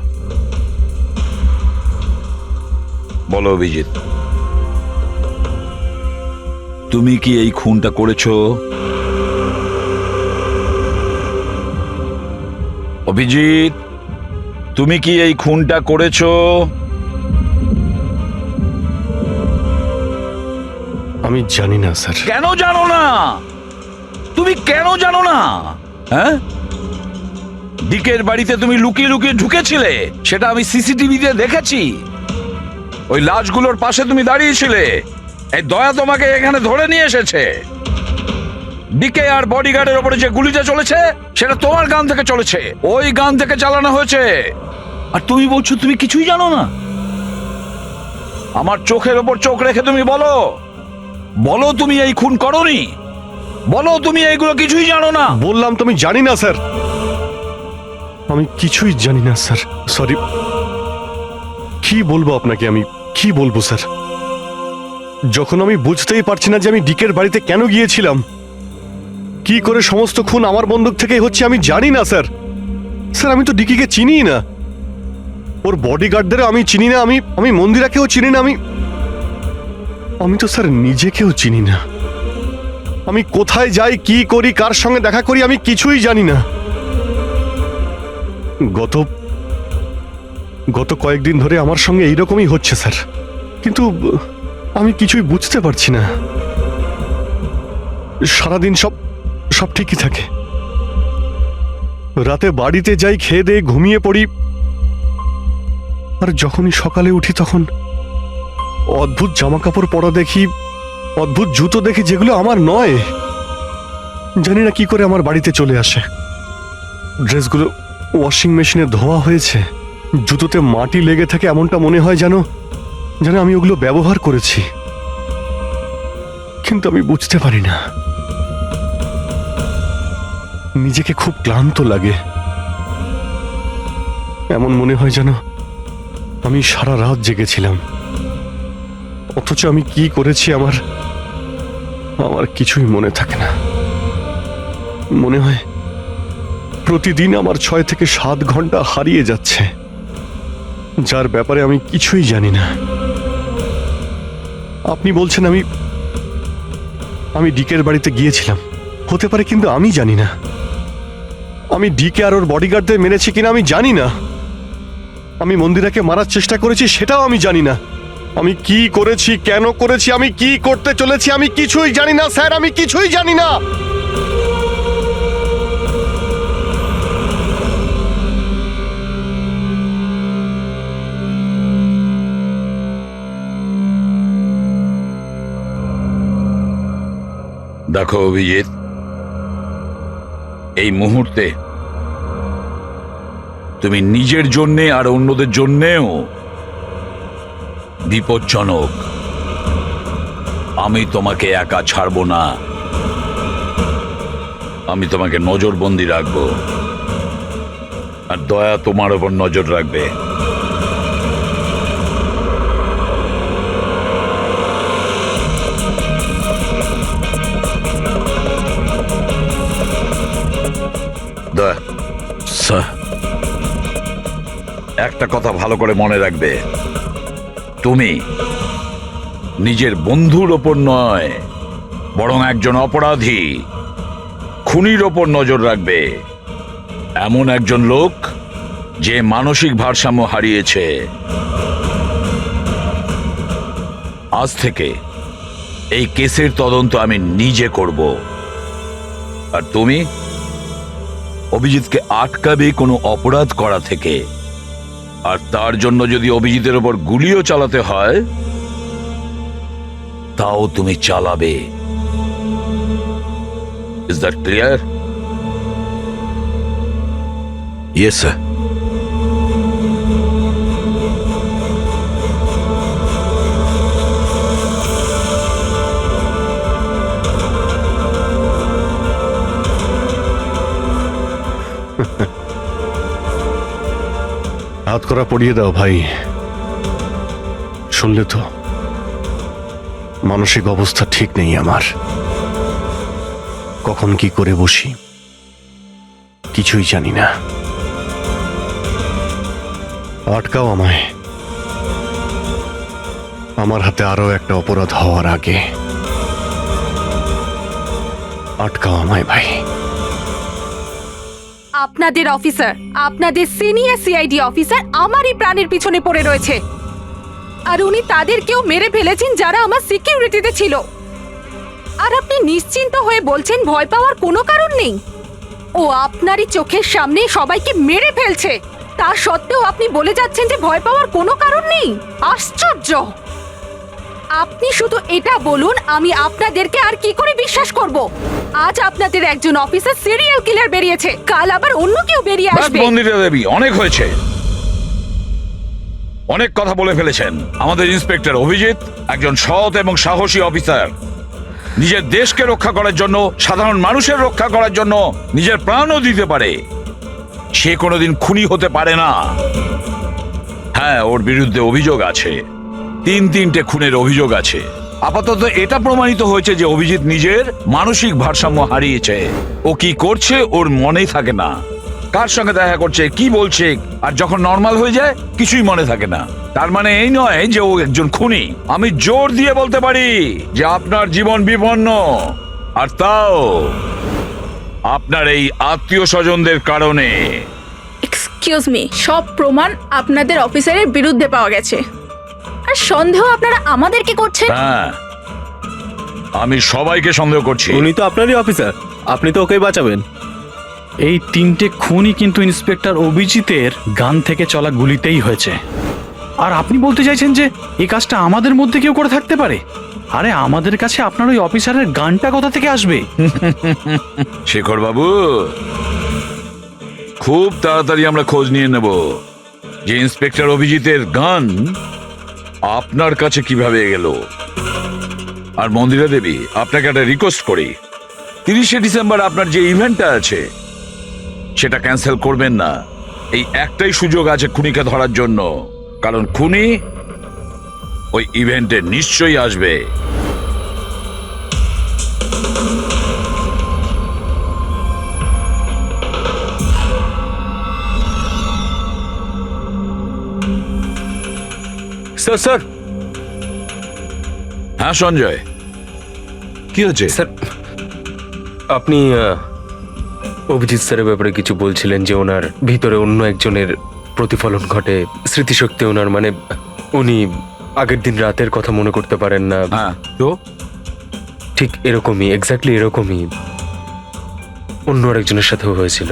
বলো অভিজিৎ, তুমি কি এই খুনটা করেছো? অভিজিৎ, তুমি কি এই খুনটা করেছো? আমি জানি না স্যার। কেন জানো না? তুমি কেন জানো না? হ্যাঁ, ডিকের বাড়িতে তুমি লুকিয়ে লুকিয়ে ঢুকেছিলে, সেটা আমি সিসিটিভিতে দেখেছি। ওই লাশগুলোর পাশে তুমি দাঁড়িয়েছিলে। এই দয়া তোমাকে এখানে ধরে নিয়ে এসেছে। ডিকে আর বডিগার্ডের উপরে যে গুলিটা চলেছে, সেটা তোমার গান থেকে চলেছে, ওই গান থেকে চালানো হয়েছে। আর তুমি বলছো তুমি কিছুই জানো না? আমার চোখের ওপর চোখ রেখে তুমি বলো, বলো তুমি এই খুন করোনি। বলো তুমি এইগুলো কিছুই জানো না। বললাম তুমি জানি না স্যার, আমি কিছুই জানি না স্যার। সরি। কি বলবো আপনাকে, আমি কি বলবো স্যার? যখন আমি বুঝতেই পারছি না যে আমি ডিকের বাড়িতে কেন গিয়েছিলাম, কি করে সমস্ত খুন আমার বন্দুক থেকেই হচ্ছে, আমি জানি না স্যার। স্যার আমি তো ডিকিকে চিনি না, ওর বডিগার্ডদেরও আমি চিনি না, আমি মন্দিরাকেও চিনি না, আমি তো স্যার নিজেকেও চিনি না। আমি কোথায় যাই, কি করি, কার সঙ্গে দেখা করি, আমি কিছুই জানি না। গত কয়েকদিন ধরে আমার সঙ্গে এইরকমই হচ্ছে স্যার, কিন্তু আমি কিছুই বুঝতে পারছি না। সারাদিন সব ঠিকই থাকে, রাতে বাড়িতে যাই, খেয়ে দিয়ে ঘুমিয়ে পড়ি, আর যখনই সকালে উঠি তখন অদ্ভুত জামা কাপড় পরা দেখি, অদ্ভুত জুতো দেখি, যেগুলো আমার নয়। জানি না কি করে আমার বাড়িতে চলে আসে। ড্রেসগুলো ওয়াশিং মেশিনে ধোয়া হয়েছে, জুতোতে মাটি লেগে থাকে, এমনটা মনে হয় যেন আমি ওগুলো ব্যবহার করেছি, কিন্তু আমি বুঝতে পারি না। নিজেকে খুব ক্লান্ত লাগে, এমন মনে হয় যেন আমি সারা রাত জেগেছিলাম, অথচ আমি কি করেছি আমার কিছুই মনে থাকে না। মনে হয় প্রতিদিন আমার 6 থেকে 7 ঘন্টা হারিয়ে যাচ্ছে, যার ব্যাপারে আমি কিছুই জানি না। আপনি বলছেন আমি ডিকের বাড়িতে গিয়েছিলাম, হতে পারে, কিন্তু আমি জানি না। আমি ডিকে আর ওর বডিগার্ডদের মেরেছি কিনা আমি জানি না। আমি মন্দিরাকে মারার চেষ্টা করেছি সেটাও আমি জানি না। আমি কি করেছি, কেন করেছি, আমি কি করতে চলেছি, আমি কিছুই জানি না স্যার, আমি কিছুই জানি না। দেখো অভিজিৎ, এই মুহূর্তে তুমি নিজের জন্যে আর অন্যদের জন্যেও বিপজ্জনক। আমি তোমাকে একা ছাড়বো না, আমি তোমাকে নজরবন্দি রাখবো, আর দয়া তোমার ওপর নজর রাখবে। দয়া, স্যার একটা কথা ভালো করে মনে রাখবে, তুমি নিজের বন্ধুর ওপর নয়, বরং একজন অপরাধী খুনির ওপর নজর রাখবে, এমন একজন লোক যে মানসিক ভারসাম্য হারিয়েছে। আজ থেকে এই কেসের তদন্ত আমি নিজে করব, আর তুমি অভিজিৎকে আটকাবে কোনো অপরাধ করা থেকে, আর তার জন্য যদি অভিজিতের ওপর গুলিও চালাতে হয় তাও তুমি চালাবে। Is that clear? Yes sir. হাত করা পড়িয়ে দাও ভাই। শুনলে তো, মানসিক অবস্থা ঠিক নেই আমার। কখন কি করে বসি কিছুই জানি না। আটকাও আমায়, আমার হাতে আরো একটা অপরাধ হওয়ার আগে। আটকাও আমায় ভাই। আপনাদের অফিসার, আপনাদের সিনিয়র সিআইডি অফিসার আমারই প্রাণের পিছনে পড়ে রয়েছে, আর উনি তাদেরকেও মেরে ফেলেছেন যারা আমার সিকিউরিটিতে ছিল। আর আপনি নিশ্চিন্ত হয়ে বলছেন ভয় পাওয়ার কোনো কারণ নেই। ও আপনারই চোখের সামনে সবাইকে মেরে ফেলছে, তা সত্ত্বেও আপনি বলে যাচ্ছেন যে ভয় পাওয়ার কোনো কারণ নেই। আশ্চর্য! আপনি শুধু এটা বলুন, আমি আপনাদেরকে আর কি করে বিশ্বাস করব? আজ আপনাদের একজন অফিসার সিরিয়াল কিলার বেরিয়েছে, কাল আবার অন্য কেউ বেরিয়ে ব্যাস আসবে। মন্দিরা দেবী, অনেক হয়েছে। অনেক কথা বলে ফেলেছেন। আমাদের ইন্সপেক্টর অভিজিৎ একজন সৎ এবং সাহসী অফিসার। নিজের দেশকে রক্ষা করার জন্য, সাধারণ মানুষের রক্ষা করার জন্য নিজের প্রাণও দিতে পারে। সে কোনোদিন খুনি হতে পারে না। হ্যাঁ, ওর বিরুদ্ধে অভিযোগ আছে, তিনটে খুনের অভিযোগ আছে। আপাতত এটা প্রমাণিত হয়েছে যে অভিজিৎ নিজের মানসিক ভারসাম্য হারিয়েছে। ও কি করছে ওর মনেই থাকে না, কার সঙ্গে দেখা করছে, কি বলছে, আর যখন নর্মাল হয়ে যায় কিছুই মনে থাকে না। তার মানে এই নয় যে ও একজন খুনি। আমি জোর দিয়ে বলতে পারি যে আপনার জীবন বিপন্ন, আর তাও আপনার এই আত্মীয় স্বজনদের কারণে। এক্সকিউজ মি, সব প্রমাণ আপনাদের অফিসারের বিরুদ্ধে পাওয়া গেছে, আর সন্দেহ আপনারা আমাদেরকে করছেন? হ্যাঁ, আমি সবাইকে সন্দেহ করছি। উনি তো আপনারই অফিসার, আপনি তো ওকেই বাঁচাবেন। এই তিনটে খুনই কিন্তু ইন্সপেক্টর অভিজিতের গান থেকে চলা গুলিতেই হয়েছে। আর আপনি বলতে চাইছেন যে এই কাজটা আমাদের মধ্যে কেউ করে থাকতে পারে? আরে আমাদের কাছে আপনার ওই অফিসারের গানটা কোথা থেকে আসবে? শেখর বাবু, খুব তাড়াতাড়ি আমরা খোঁজ নিয়ে নেব যে ইন্সপেক্টর অভিজিতের গান আপনার কাছে কিভাবে গেল। আর মন্দিরা দেবী, আপনাকে একটা রিকোয়েস্ট করি, 30শে ডিসেম্বর আপনার যে ইভেন্টটা আছে সেটা ক্যান্সেল করবেন না। এই একটাই সুযোগ আছে খুনিকে ধরার জন্য, কারণ খুনি ওই ইভেন্টে নিশ্চয়ই আসবে। স্যার স্যার হ্যাঁ সঞ্জয়, কি হচ্ছে? স্যার, আপনি অভিজিৎ স্যারের ব্যাপারে কিছু বলছিলেন যে ওনার ভিতরে অন্য একজনের প্রতিফলন ঘটে, স্মৃতিশক্তি ওনার, মানে উনি আগের দিন রাতের কথা মনে করতে পারেন না। হ্যাঁ, তো ঠিক এরকমই, এক্স্যাক্টলি এরকমই অন্য আরেকজনের সাথেও হয়েছিল।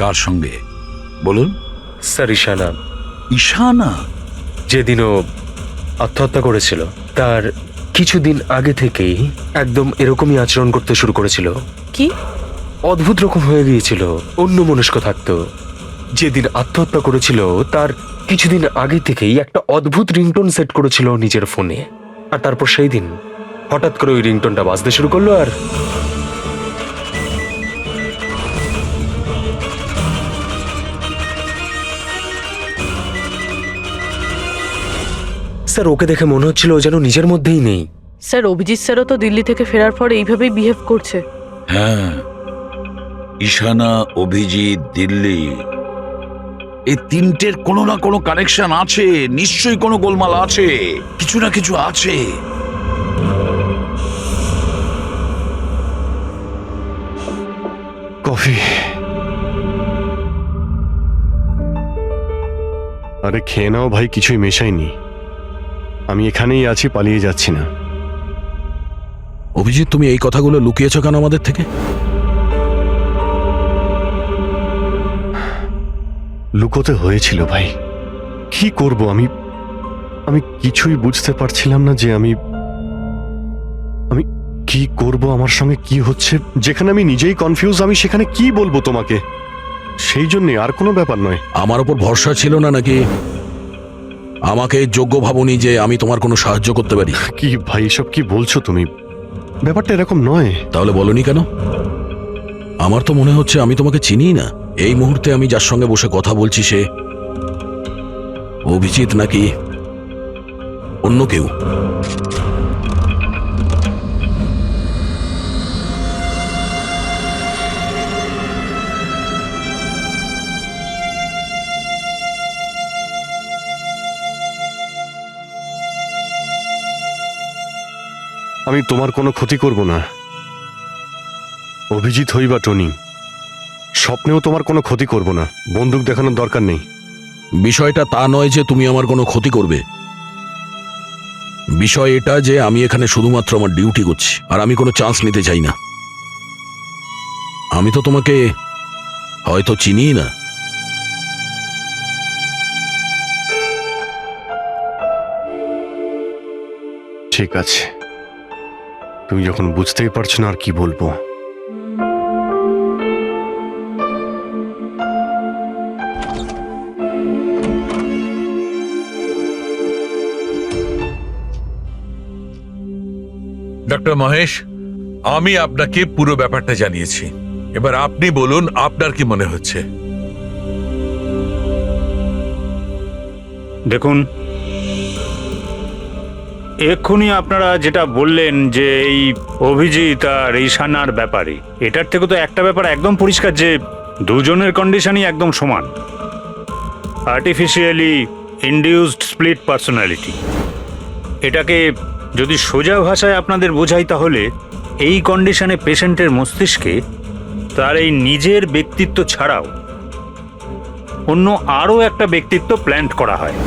কার সঙ্গে বলুন? স্যার ঈশানা। ঈশানা? যেদিনও আত্মহত্যা করেছিল তার কিছুদিন আগে থেকেই একদম এরকমই আচরণ করতে শুরু করেছিল। কি অদ্ভুত রকম হয়ে গিয়েছিল, অন্য মনস্ক থাকতো। যেদিন আত্মহত্যা করেছিল তার কিছুদিন আগে থেকেই একটা অদ্ভুত রিংটোন সেট করেছিল নিজের ফোনে, আর তারপর সেই দিন হঠাৎ করে ওই রিংটোনটা বাজতে শুরু করলো। আর স্যার, ওকে দেখে মনে হচ্ছিল ও যেন নিজের মধ্যেই নেই। স্যার, অভিজিৎ স্যারও তো দিল্লি থেকে ফেরার পর এইভাবেই বিহেভ করছে। হ্যাঁ, ঈশানা, অভিজিৎ, দিল্লি, এই তিনটের কোনো না কোনো কানেকশন আছে। নিশ্চয়ই কোনো গোলমাল আছে, কিছু না কিছু আছে। কফি। আরে খেয়ে নাও ভাই, কিছুই মেশাইনি। আমি এখানেই আছি, পালিয়ে যাচ্ছি না। অভিজিৎ, তুমি এই কথাগুলো লুকিয়েছো কেন আমাদের থেকে? লুকোতে হয়েছিল ভাই, কি করব আমি? আমি কিছুই বুঝতে পারছিলাম না যে আমি কি করব, আমার সঙ্গে কি হচ্ছে। যেখানে আমি নিজেই কনফিউজ, আমি সেখানে কি বলবো তোমাকে? সেই জন্যে, আর কোনো ব্যাপার নয়। আমার ওপর ভরসা ছিল না নাকি? আমাকে যোগ্য ভাবনি যে আমি তোমার কোনো সাহায্য করতে পারি? কি ভাই, এসব কি বলছো তুমি? ব্যাপারটা এরকম নয়। তাহলে বলনি কেন? আমার তো মনে হচ্ছে আমি তোমাকে চিনি না। এই মুহূর্তে আমি যার সঙ্গে বসে কথা বলছি সে অভিজিৎ নাকি অন্য কেউ? আমি তোমার কোনো ক্ষতি করব না। অভিজিৎ হই বা টনি, স্বপ্নেও তোমার কোনো ক্ষতি করব না। বন্দুক দেখানোর দরকার নেই। বিষয়টা তা নয় যে তুমি আমার কোনো ক্ষতি করবে। বিষয় এটা যে আমি এখানে শুধুমাত্র আমার ডিউটি করছি, আর আমি কোনো চান্স নিতে চাই না। আমি তো তোমাকে হয়তো চিনিই না। ঠিক আছে, তুমি যখন বুঝতেই পারছো না আর কি বলবো। ডক্টর মহেশ, আমি আপনাকে পুরো ব্যাপারটা জানিয়েছি। এবার আপনি বলুন আপনার কি মনে হচ্ছে? দেখুন, এক্ষুনি আপনারা যেটা বললেন যে এই অভিজিৎ আর ঈশানার ব্যাপারে, এটার থেকে তো একটা ব্যাপার একদম পরিষ্কার যে দুজনের কন্ডিশনই একদম সমান। Artificially induced split personality. এটাকে যদি সোজা ভাষায় আপনাদের বোঝাই তাহলে এই কন্ডিশনে পেশেন্টের মস্তিষ্কে তার এই নিজের ব্যক্তিত্ব ছাড়াও অন্য আরও একটা ব্যক্তিত্ব প্ল্যান্ট করা হয়,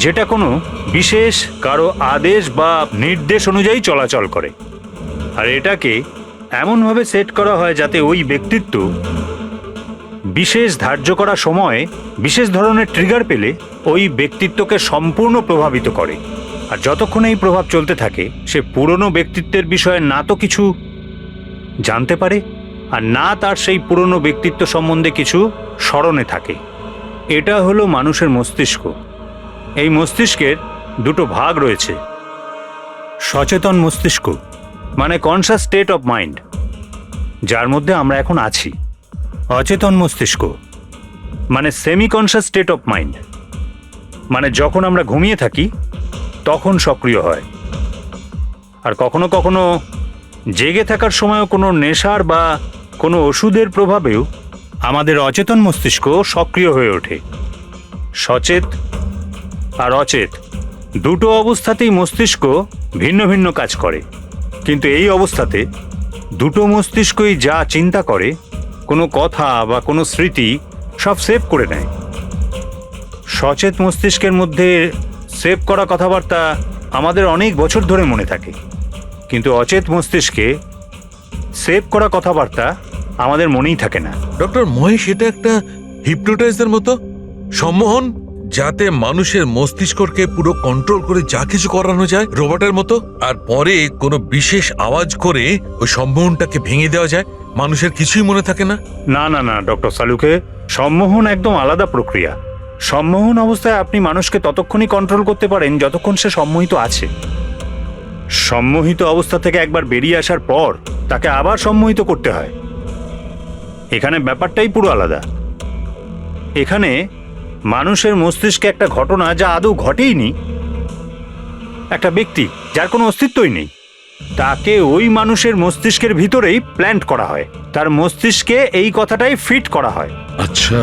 যেটা কোনো বিশেষ কারো আদেশ বা নির্দেশ অনুযায়ী চলাচল করে। আর এটাকে এমনভাবে সেট করা হয় যাতে ওই ব্যক্তিত্ব বিশেষ ধার্য করা সময়ে বিশেষ ধরনের ট্রিগার পেলে ওই ব্যক্তিত্বকে সম্পূর্ণ প্রভাবিত করে। আর যতক্ষণ এই প্রভাব চলতে থাকে সে পুরনো ব্যক্তিত্বের বিষয়ে না তো কিছু জানতে পারে আর না তার সেই পুরনো ব্যক্তিত্ব সম্বন্ধে কিছু স্মরণে থাকে। এটা হলো মানুষের মস্তিষ্ক। এই মস্তিষ্কের দুটো ভাগ রয়েছে। সচেতন মস্তিষ্ক মানে কনসাস স্টেট অফ মাইন্ড, যার মধ্যে আমরা এখন আছি। অচেতন মস্তিষ্ক মানে semi conscious state of mind, মানে যখন আমরা ঘুমিয়ে থাকি তখন সক্রিয় হয়। আর কখনো কখনো জেগে থাকার সময়ও কোনো নেশার বা কোনো ওষুধের প্রভাবেও আমাদের অচেতন মস্তিষ্ক সক্রিয় হয়ে ওঠে। সচেত আর অচেত দুটো অবস্থাতেই মস্তিষ্ক ভিন্ন ভিন্ন কাজ করে, কিন্তু এই অবস্থাতে দুটো মস্তিষ্কই যা চিন্তা করে, কোনো কথা বা কোনো স্মৃতি সব সেভ করে নেয়। সচেত মস্তিষ্কের মধ্যে সেভ করা কথাবার্তা আমাদের অনেক বছর ধরে মনে থাকে, কিন্তু অচেত মস্তিষ্কে সেভ করা কথাবার্তা আমাদের মনেই থাকে না। ডক্টর মহেশ, এটা একটা হিপনোটাইজের মতো সম্মোহন, যাতে মানুষের মস্তিষ্ককে পুরো কন্ট্রোল করে যা কিছু করানো যায় রোবটের মতো, আর পরে কোনো বিশেষ আওয়াজ করে ওই সম্মোহনটাকে ভেঙে দেওয়া যায়। মানুষের কিছুই মনে থাকে না। না না না ডক্টর সালুকে, সম্মোহন একদম আলাদা প্রক্রিয়া। সম্মোহন অবস্থায় আপনি মানুষকে ততক্ষণই কন্ট্রোল করতে পারেন যতক্ষণ সে সম্মোহিত আছে। সম্মোহিত অবস্থা থেকে একবার বেরিয়ে আসার পর তাকে আবার সম্মোহিত করতে হয়। এখানে ব্যাপারটাই পুরো আলাদা। এখানে মানুষের মস্তিষ্কে একটা ঘটনা যা আদৌ ঘটেইনি, একটা ব্যক্তি যার কোনো অস্তিত্বই নেই, তাকে ওই মানুষের মস্তিষ্কের ভিতরেই প্ল্যান্ট করা হয়। তার মস্তিষ্কে এই কথাটাই ফিট করা হয়। আচ্ছা,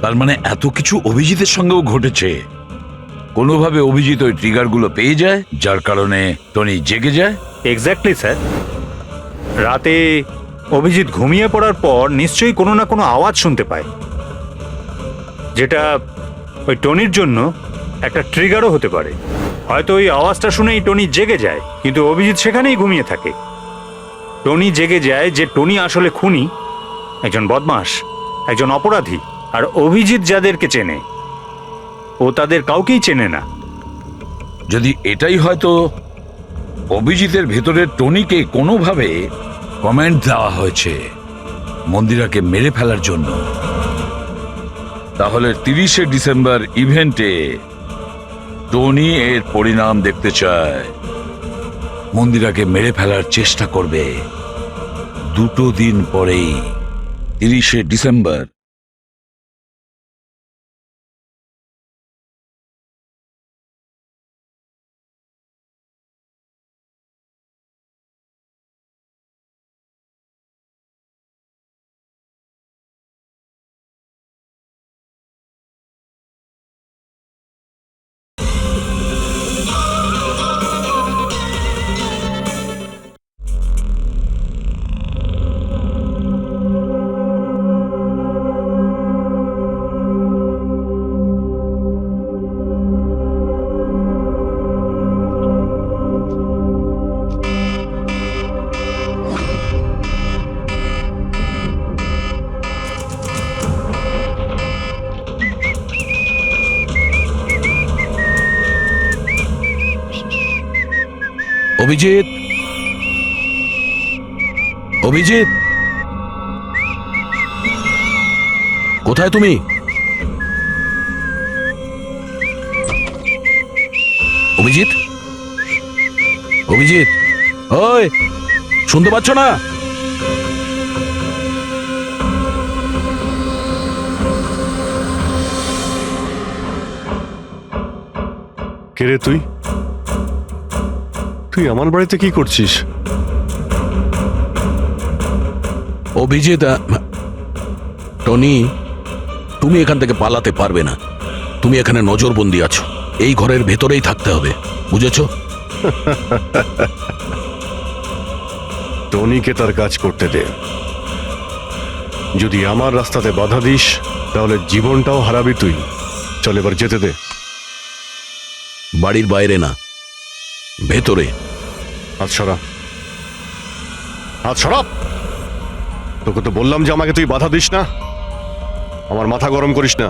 তার মানে এত কিছু অভিজিতের সঙ্গেও ঘটেছে। কোনোভাবে অভিজিৎ ওই ট্রিগারগুলো পেয়ে যায়, যার কারণে টনি জেগে যায়। Exactly sir. রাতে অভিজিৎ ঘুমিয়ে পড়ার পর নিশ্চয়ই কোনো না কোনো আওয়াজ শুনতে পায়, যেটা ওই টনির জন্য একটা ট্রিগারও হতে পারে। হয়তো ওই আওয়াজটা শুনেই টনি জেগে যায়, কিন্তু অভিজিৎ সেখানেই ঘুমিয়ে থাকে। টনি জেগে যায় যে টনি আসলে খুনি, একজন বদমাশ, একজন অপরাধী। আর অভিজিৎ যাদেরকে চেনে ও তাদের কাউকেই চেনে না। যদি এটাই হয়তো অভিজিতের ভেতরের টনিকে কোনোভাবে কমেন্ট দেওয়া হয়েছে, মন্দিরাকে মেরে ফেলার জন্য, তাহলে 30শে ডিসেম্বর ইভেন্টে টনি এর পরিণাম দেখতে চায়। মন্দিরাকে মেরে ফেলার চেষ্টা করবে 2 দিন পরেই, 30শে ডিসেম্বর। অভিজিৎ, অভিজিৎ, কোথায় তুমি? অভিজিৎ, অভিজিৎ, ওই শুনতে পাচ্ছ না? কে রে তুই? তুই আমার বাড়িতে কি করছিস? অভিজিৎ, টনি, তুমি এখান থেকে পালাতে পারবে না। তুমি এখানে নজরবন্দি আছো, এই ঘরের ভেতরেই থাকতে হবে, বুঝেছো? টনিকে তার কাজ করতে দে। যদি আমার রাস্তাতে বাধা দিস তাহলে জীবনটাও হারাবি তুই। চল এবার যেতে দে। বাড়ির বাইরে না, ভেতরে। হাত সরা, হাত সরা। তোকে তো বললাম যে আমাকে তুই বাধা দিস না। আমার মাথা গরম করিস না।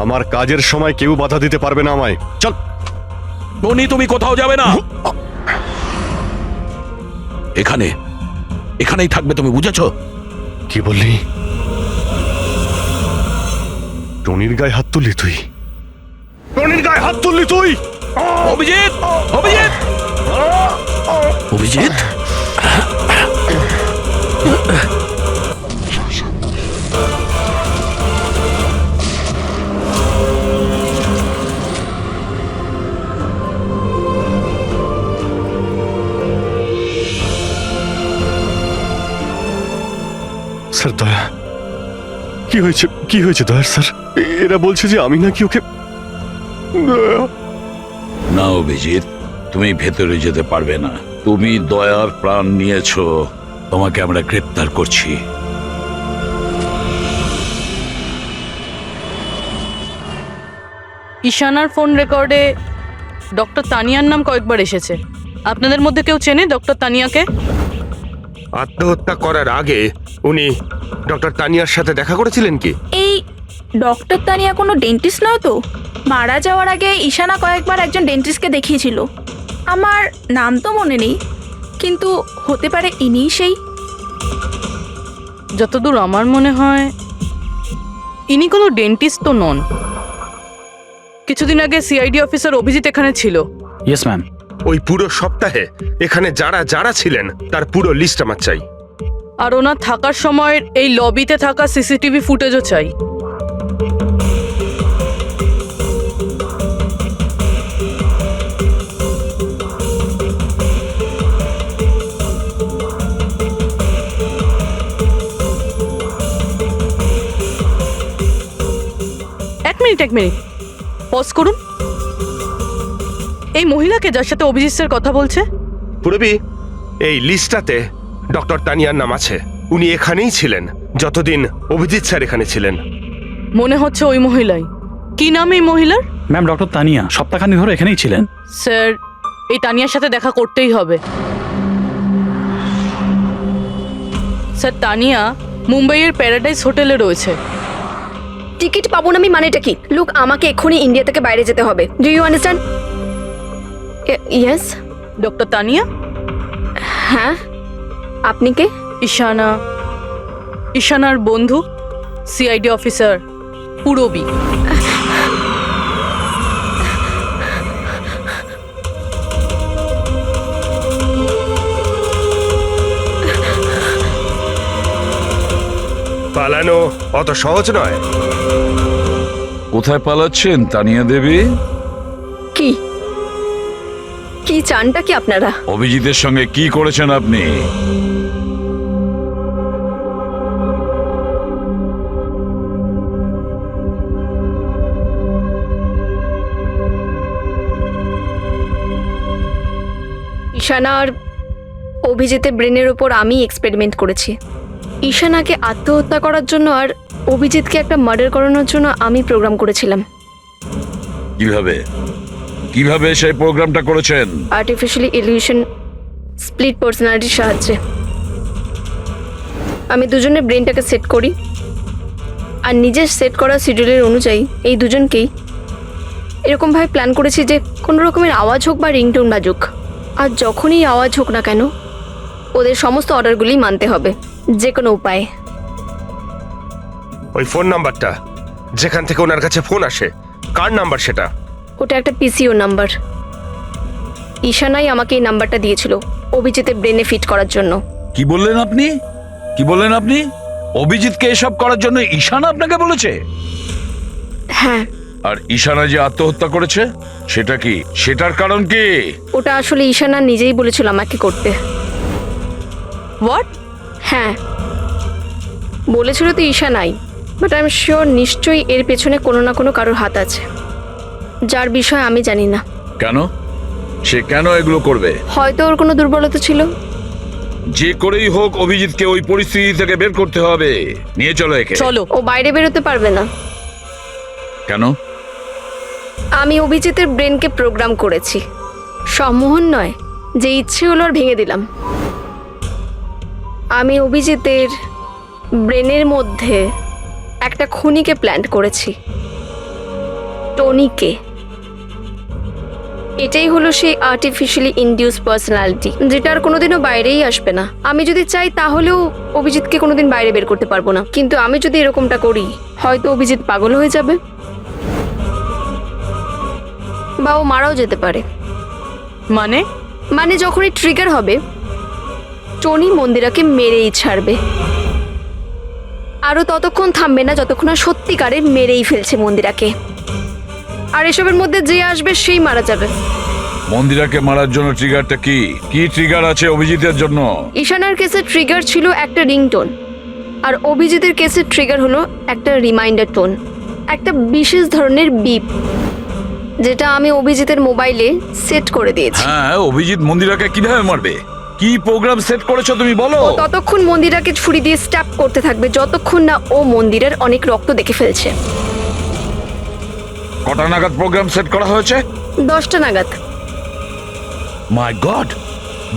আমার কাজের সময় কেউ বাধা দিতে পারবে না আমায়। চল। টনি, তুমি কোথাও যাবে না, এখানে, এখানেই থাকবে তুমি, বুঝেছো? কি বললি? টনির গায়ে হাত তুললি তুই? টনির গায়ে হাত তুললি তুই? অভিজিৎ, অভিজিৎ, অভিজিৎ, স্যার দয়া, কি হয়েছে? কি হয়েছে দয়ার স্যার? এরা বলছে যে আমি নাকি ওকে। দয়া। না অভিজিৎ, তুমি ভেতরে যেতে পারবে না। তুমি দয়ার প্রাণ নিয়েছো, তোমাকে আমরা গ্রেপ্তার করছি। ঈশানার ফোন রেকর্ডে ডক্টর তানিয়ার নাম কয়েকবার এসেছে। আপনাদের মধ্যে কেউ চেনে ডক্টর তানিয়াকে? আত্মহত্যা করার আগে উনি ডক্টর তানিয়ার সাথে দেখা করেছিলেন কি? এই ডক্টর তানিয়া কোনো ডেন্টিস্ট নয় তো? মারা যাওয়ার আগে ঈশানা কয়েকবার একজন ডেন্টিস্টকে দেখিয়েছিল। আমার নাম তো মনে নেই, কিন্তু হতে পারে ইনিই সেই। যতদূর আমার মনে হয় ইনি কোনো ডেন্টিস্ট তো নন। কিছুদিন আগে সিআইডি অফিসার অভিজিৎ এখানে ছিল। Yes ma'am. ওই পুরো সপ্তাহে এখানে যারা যারা ছিলেন তার পুরো লিস্ট আমার চাই। আর ওনার থাকার সময় এই লবিতে থাকা সিসিটিভি ফুটেজও চাই। এক মিনিট পজ করুন। এই মহিলাকে যার সাথে অভিজিৎ স্যার কথা বলছে? পুরবি, এই লিস্টটাতে ডক্টর তানিয়ার নাম আছে। উনি এখানেই ছিলেন যতদিন অভিজিৎ স্যার এখানে ছিলেন। মনে হচ্ছে ওই মহিলাই। কি নাম এই মহিলার? ম্যাম, ডক্টর তানিয়া সপ্তাহখানেক ধরে এখানেই ছিলেন। স্যার, এই তানিয়ার সাথে দেখা করতেই হবে। স্যার, তানিয়া মুম্বাইয়ের প্যারাডাইস হোটেলে রয়েছে। টিকিট পাবো না আমি মানেটা কি? লুক, আমাকে এক্ষুনি ইন্ডিয়া থেকে বাইরে যেতে হবে। Do you understand? Yes. Doctor Tania? হ্যাঁ, আপনি কে? ঈশানা, ঈশানার বন্ধু সিআইডি অফিসার পুরবী। পালানো অত সহজ নয়। কোথায় পালাচ্ছেন তানিয়া দেবী? কি কি চানটা কি আপনারা? অভিজিতের সঙ্গে কি করেছেন আপনি? ঈশানা আর অভিজিতের ব্রেনের উপর আমি এক্সপেরিমেন্ট করেছি। ঈশানাকে আত্মহত্যা করার জন্য আর অভিজিৎকে একটা মার্ডার করানোর জন্য আমি প্রোগ্রাম করেছিলাম। কিভাবে কিভাবে সেই প্রোগ্রামটা করেছেন? আর্টিফিশিয়ালি ইলিউশন স্প্লিট পার্সোনালিটির সাহায্যে আমি দুজনের ব্রেনটাকে সেট করি, আর নিজের সেট করা শিডিউলের অনুযায়ী এই দুজনকেই এরকমভাবে প্ল্যান করেছি যে কোনো রকমের আওয়াজ হোক বা রিংটোন বাজুক, আর যখনই আওয়াজ হোক না কেন ওদের সমস্ত অর্ডারগুলি মানতে হবে যে কোনো উপায়ে। ওই ফোন নাম্বারটা যেখান থেকে ওনার কাছে ফোন আসে, কার নাম্বার সেটা? ওটা একটা পিসিও নাম্বার। ঈশানাই আমাকে এই নাম্বারটা দিয়েছিল অভিজিতের ব্রেনে ফিট করার জন্য। কি বললেন আপনি? কি বললেন আপনি? অভিজিৎকে এসব করার জন্য ঈশানা আপনাকে বলেছে? হ্যাঁ। আর ঈশানা যে আত্মহত্যা করেছে সেটা কি? সেটার কারণ কি? ওটা আসলে ঈশানা নিজেই বলেছিল আমাকে করতে। হোয়াট? হ্যাঁ, বলেছিল তো ঈশানাই, বাট আই এম শিওর নিশ্চয়ই এর পেছনে কোনো না কোনো কারোর হাত আছে, যার বিষয়ে আমি জানি না। কেন? সে কেন এগুলো করবে? হয়তো ওর কোনো দুর্বলতা ছিল। যে করেই হোক অভিজিৎকে ওই পরিস্থিতি থেকে বের করতে হবে। নিয়ে চলো একে। চলো। ও বাইরে বেরোতে পারবে না। কেন? আমি অভিজিতের ব্রেনকে প্রোগ্রাম করেছি। সম্মোহন নয়, যে ইচ্ছে হলো আর ভেঙে দিলাম। আমি অভিজিতের ব্রেনের মধ্যে একটা খুনিকে প্ল্যান্ট করেছি, টনিকে। এটাই হলো সেই আর্টিফিশিয়ালি ইনডিউস পার্সোনালিটি, যেটা আর কোনোদিনও বাইরেই আসবে না। আমি যদি চাই তাহলেও অভিজিৎকে কোনোদিন বাইরে বের করতে পারবো না, কিন্তু আমি যদি এরকমটা করি হয়তো অভিজিৎ পাগল হয়ে যাবে বা ও মারাও যেতে পারে। মানে যখনই ট্রিগার হবে টনি মন্দিরাকে মেরেই ছাড়বে, আরও ততক্ষণ থামবে না যতক্ষণ না সত্যিকারে মেরেই ফেলছে মন্দিরাকে। আর এসবের মধ্যে যে আসবে সেই মারা যাবে। মন্দিরাকে মারার জন্য ট্রিগারটা কি? কি ট্রিগার আছে অভিজিতের জন্য? ঈশানার কেসে ট্রিগার ছিল একটা রিংটোন, আর অভিজিতের কেসে ট্রিগার হলো একটা রিমাইন্ডার টোন, একটা বিশেষ ধরনের বিপ, যেটা আমি অভিজিতের মোবাইলে সেট করে দিয়েছি। হ্যাঁ, অভিজিৎ মন্দিরাকে কিভাবে মারবে? কি প্রোগ্রাম সেট করেছো তুমি বলো? ও ততক্ষণ মন্দিরাকে ছুরি দিয়ে স্ট্যাপ করতে থাকবে যতক্ষণ না ও মন্দিরের অনেক রক্ত দেখে ফেলছে। কটা নাগাদ প্রোগ্রাম সেট করা হয়েছে? 10টা নাগাদ। মাই গড,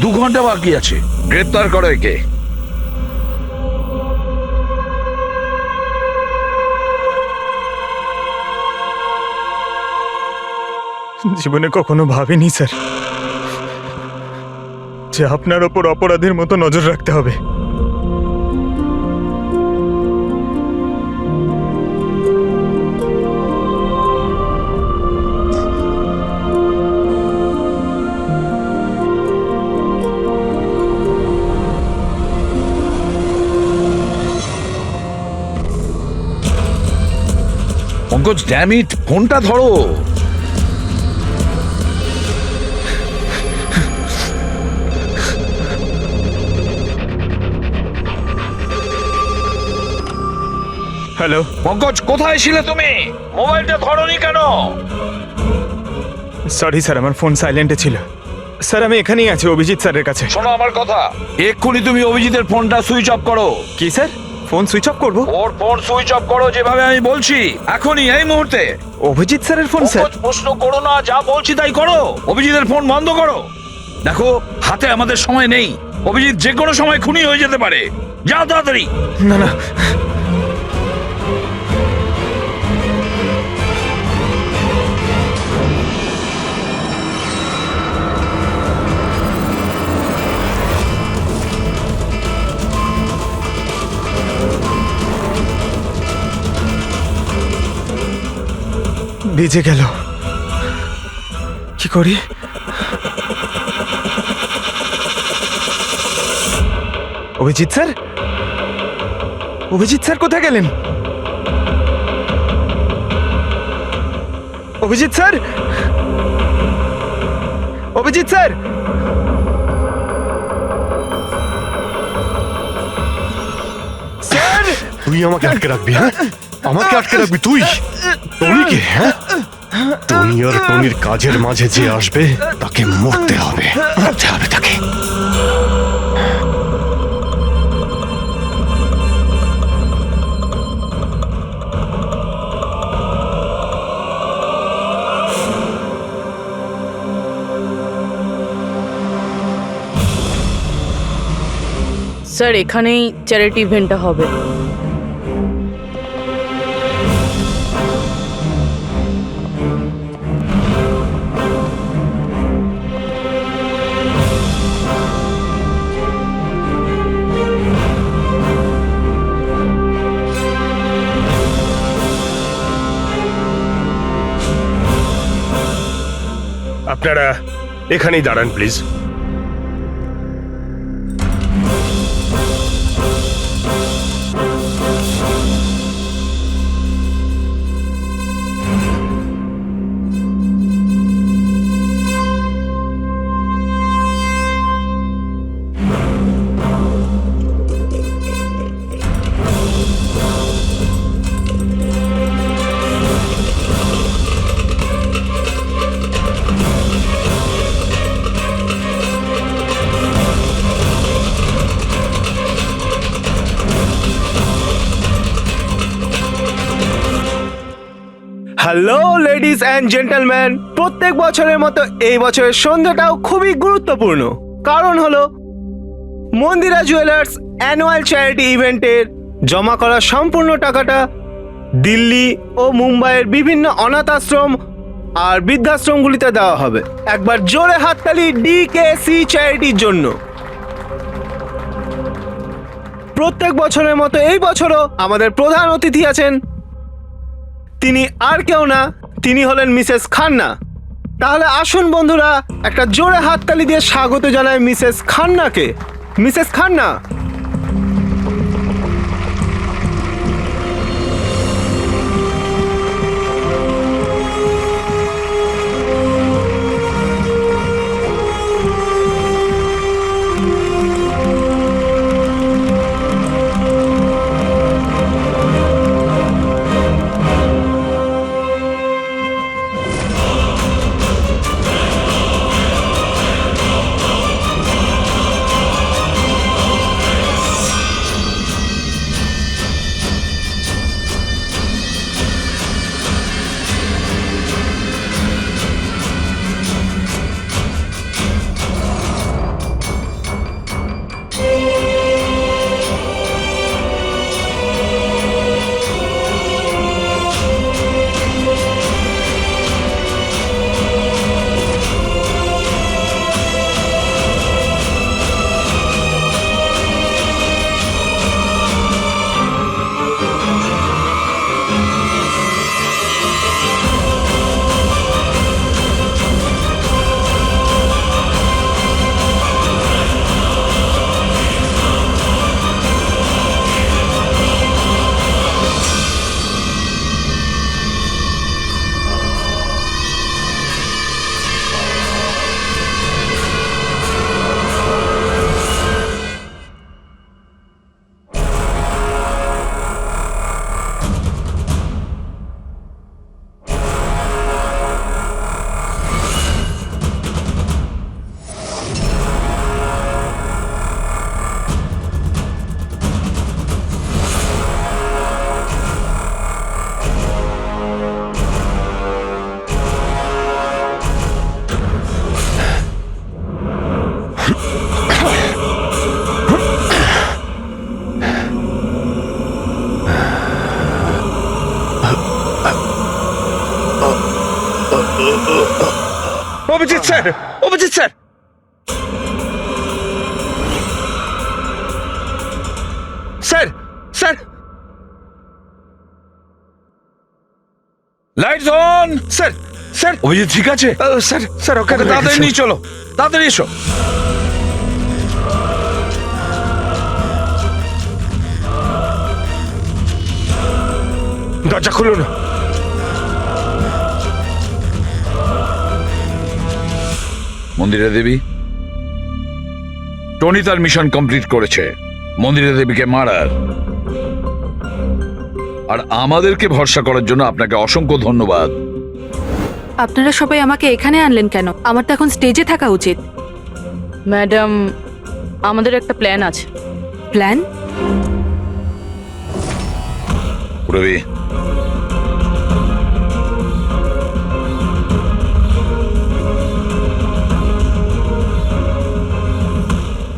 2 ঘন্টা বাকি আছে। গ্রেপ্তার করো একে। জীবনে কখনো ভাবিনি স্যার যে আপনার ওপর অপরাধের মতো নজর রাখতে হবে। পঙ্কজ, ড্যাম ইট, ফোনটা ধরো। হ্যালো পঙ্কজ, কোথায় ছিলে তুমি? মোবাইলটা ধরোনি কেন? সরি স্যার, আমার ফোন সাইলেন্টে ছিল। স্যার আমি এখানেই আছি অভিজিৎ স্যারের কাছে। শোনো আমার কথা, এক্ষুনি তুমি অভিজিতের ফোনটা সুইচ অফ করো। কি স্যার, ফোন সুইচ অফ করবো? ওর ফোন সুইচ অফ করো যেভাবে আমি বলছি, এখনই, এই মুহূর্তে। অভিজিৎ স্যারের ফোন স্যার? প্রশ্ন করো না, যা বলছি তাই করো। অভিজিতের ফোন বন্ধ করো। দেখো, হাতে আমাদের সময় নেই। অভিজিৎ যে কোনো সময় খুনি হয়ে যেতে পারে। যাও তাড়াতাড়ি। না না, ভিজে গেল, কি করি? অভিজিৎ স্যার, অভিজিৎ স্যার কোথায় গেলেন? Abhijit sir, Abhijit sir, sir! তুই আমাকে আটকে রাখবি? হ্যাঁ, আমাকে আটকে রাখবি তুই? টনিকে? হ্যাঁ, টনি আর টনির কাজের মাঝে যে আসবে তাকে মরতে হবে, মরতে হবে তাকে। স্যার এখানেই চ্যারিটি ইভেন্টটা হবে। আপনারা এখানেই দাঁড়ান please. Hello ladies and gentleman, প্রত্যেক বছরের মতো এই বছরের সন্ধ্যাটাও খুবই গুরুত্বপূর্ণ। কারণ হলো মন্দিরা জুয়েলার্স অ্যানুয়াল চ্যারিটি ইভেন্টের জমা করা সম্পূর্ণ টাকাটা দিল্লি ও মুম্বাইয়ের বিভিন্ন অনাথ আশ্রম আর বৃদ্ধাশ্রমগুলিতে দেওয়া হবে। একবার জোরে হাততালি ডিকেসি চ্যারিটির জন্য। প্রত্যেক বছরের মতো এই বছরও আমাদের প্রধান অতিথি আছেন। তিনি আর কেউ না, তিনি হলেন মিসেস খান্না। তাহলে আসুন বন্ধুরা, একটা জোরে হাততালি দিয়ে স্বাগত জানাই মিসেস খান্নাকে। Mrs Khanna, Abhijit sir, Abhijit sir, sir, sir, lights on. Sir sir Abhijit ঠিক আছে? স্যার স্যার ওকে ওকে তাড়াতাড়ি নিয়ে চলো, তাড়াতাড়ি এসো। দরজা খুলুন। মন্দিরা দেবী, টনি তার মিশন কমপ্লিট করেছে, মন্দিরা দেবীকে মারার। আর আমাদেরকে ভরসা করার জন্য আপনাকে অসংখ্য ধন্যবাদ। আপনারা সবাই আমাকে এখানে আনলেন কেন? আমার তো এখন স্টেজে থাকা উচিত। ম্যাডাম, আমাদের একটা প্ল্যান আছে। Plan? Rabi,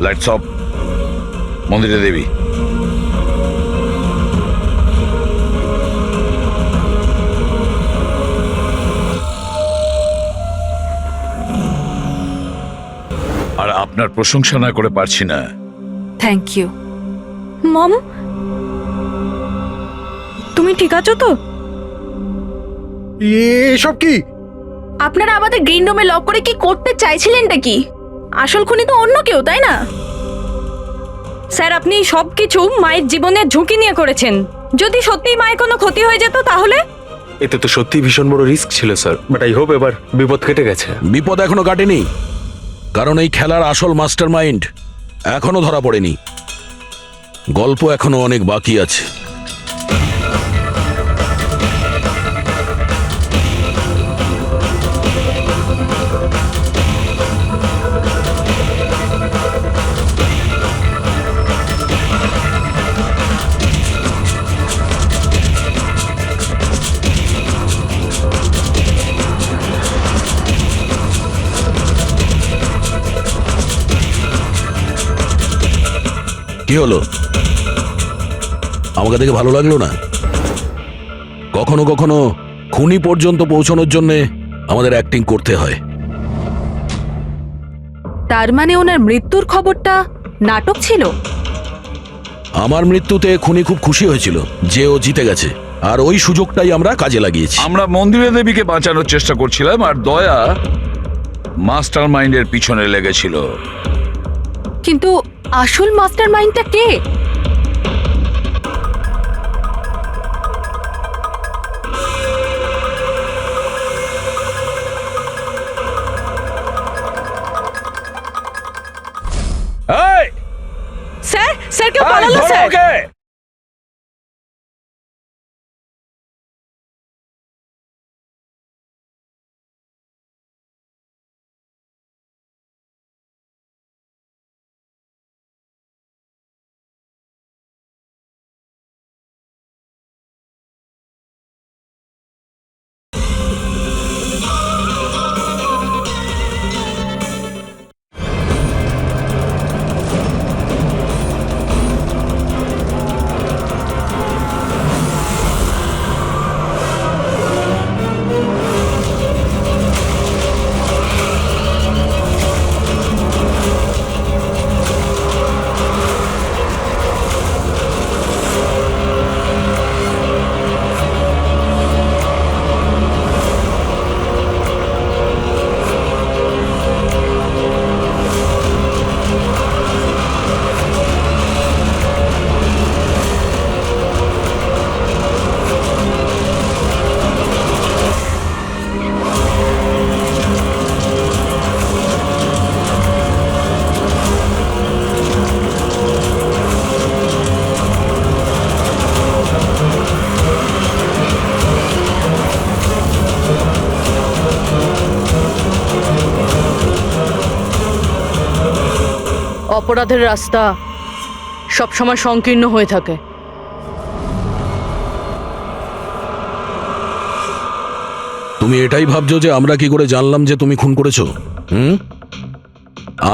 lights off. Mandira Devi, আর আপনার প্রশংসা না করে পারছি না। Thank you. মম, তুমি ঠিক আছো তো? এসব কি? আপনারা আমাদের গ্রিন রুমে লক করে কি করতে চাইছিলেনটা কি? আসল খুনি তো অন্য কেউ, তাই না? স্যার, আপনি সবকিছু মায়ের জীবনের ঝুঁকি নিয়ে করেছেন। যদি সত্যি মায়ের কোনো ক্ষতি হয়ে যেত তাহলে? এতে তো সত্যি ভীষণ বড় রিস্ক ছিল স্যার, বাট আই হোপ এবার বিপদ কেটে গেছে। বিপদ এখনো কাটেনি, কারণ এই খেলার আসল মাস্টার মাইন্ড এখনো ধরা পড়েনি। গল্প এখনো অনেক বাকি আছে। কি হলো? আমাকে দেখে ভালো লাগলো না? কখনো কখনো খুনি পর্যন্ত পৌঁছানোর জন্য আমাদের অ্যাক্টিং করতে হয়। তার মানে ওনার মৃত্যুর খবরটা নাটক ছিল? আমার মৃত্যুতে খুনি খুব খুশি হয়েছিল যে ও জিতে গেছে, আর ওই সুযোগটাই আমরা কাজে লাগিয়েছি। আমরা মন্দিরা দেবীকে বাঁচানোর চেষ্টা করছিলাম, আর দয়া মাস্টার মাইন্ডের পিছনে লেগেছিল। কিন্তু আসল মাস্টার মাইন্ডটা কে? এই, স্যার, স্যার কেউ এই, পালালো ধরো স্যার। ওকে। অপরাধের রাস্তা সবসময় সংকীর্ণ হয়ে থাকে। তুমি এটাই ভাবছো যে আমরা কি করে জানলাম যে তুমি খুন করেছো?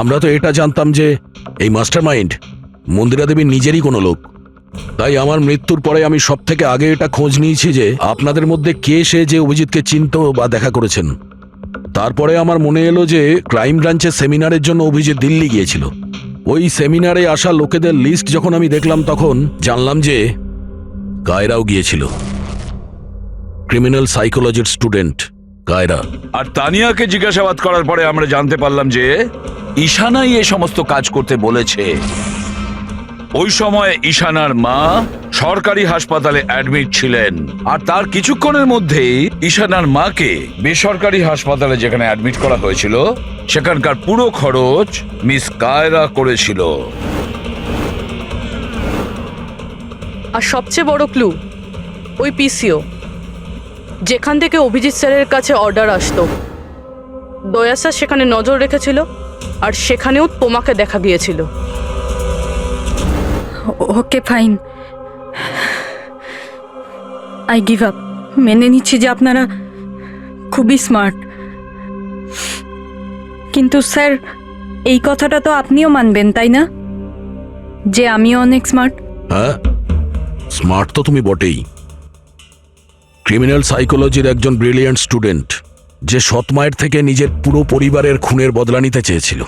আমরা তো এটা জানতাম যে এই মাস্টার মাইন্ড মন্দিরা দেবীর নিজেরই কোনো লোক। তাই আমার মৃত্যুর পরে আমি সব থেকে আগে এটা খোঁজ নিয়েছি যে আপনাদের মধ্যে কে সে যে অভিজিৎকে চিনতো বা দেখা করেছেন। তারপরে আমার মনে এলো যে ক্রাইম ব্রাঞ্চের সেমিনারের জন্য অভিজিৎ দিল্লি গিয়েছিল। ওই সেমিনারে আসা লোকেদের লিস্ট যখন আমি দেখলাম তখন জানলাম যে কায়রাও গিয়েছিল। ক্রিমিনাল সাইকোলজির স্টুডেন্ট কায়রা। আর তানিয়াকে জিজ্ঞাসাবাদ করার পরে আমরা জানতে পারলাম যে ঈশানাই এই সমস্ত কাজ করতে বলেছে। ওই সময় ঈশানার মা সরকারি হাসপাতালে অ্যাডমিট ছিলেন, আর তার কিছুক্ষণের মধ্যেই ঈশানার মাকে বেসরকারি হাসপাতালে যেখানে অ্যাডমিট করা হয়েছিল সেখানকার পুরো খরচ মিস কায়রা করেছিল। আর সবচেয়ে বড় ক্লু ওই পিসিও, যেখান থেকে অভিজিৎ স্যারের কাছে অর্ডার আসতো, দয়া স্যার সেখানে নজর রেখেছিল আর সেখানেও তোমাকে দেখা গিয়েছিল। Okay fine, I give up. মেনে নিচ্ছি যে আপনারা খুবই স্মার্ট, কিন্তু স্যার এই কথাটা তো আপনিও মানবেন তাই না, যে আমিও অনেক স্মার্ট? হ্যাঁ, স্মার্ট তো তুমি বটেই। ক্রিমিনাল সাইকোলজির একজন ব্রিলিয়ান্ট স্টুডেন্ট, যে সৎ মায়ের থেকে নিজের পুরো পরিবারের খুনের বদলা নিতে চেয়েছিল।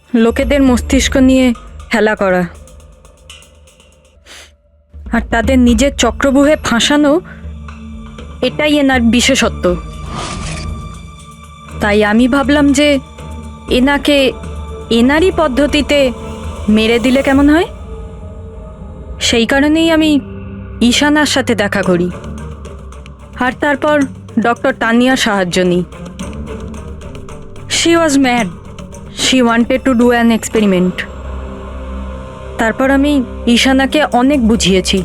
লোকেদের মস্তিষ্ক নিয়ে খেলা করা আর তাদের নিজের চক্রব্যূহে ফাঁসানো, এটাই এনার বিশেষত্ব। তাই আমি ভাবলাম যে এনাকে এনারই পদ্ধতিতে মেরে দিলে কেমন হয়। সেই কারণেই আমি ঈশানার সাথে দেখা করি আর তারপর ডক্টর তানিয়ার সাহায্য নিই। She was mad, she wanted to do an experiment. তারপর আমি ঈশানাকে অনেক বুঝিয়েছি,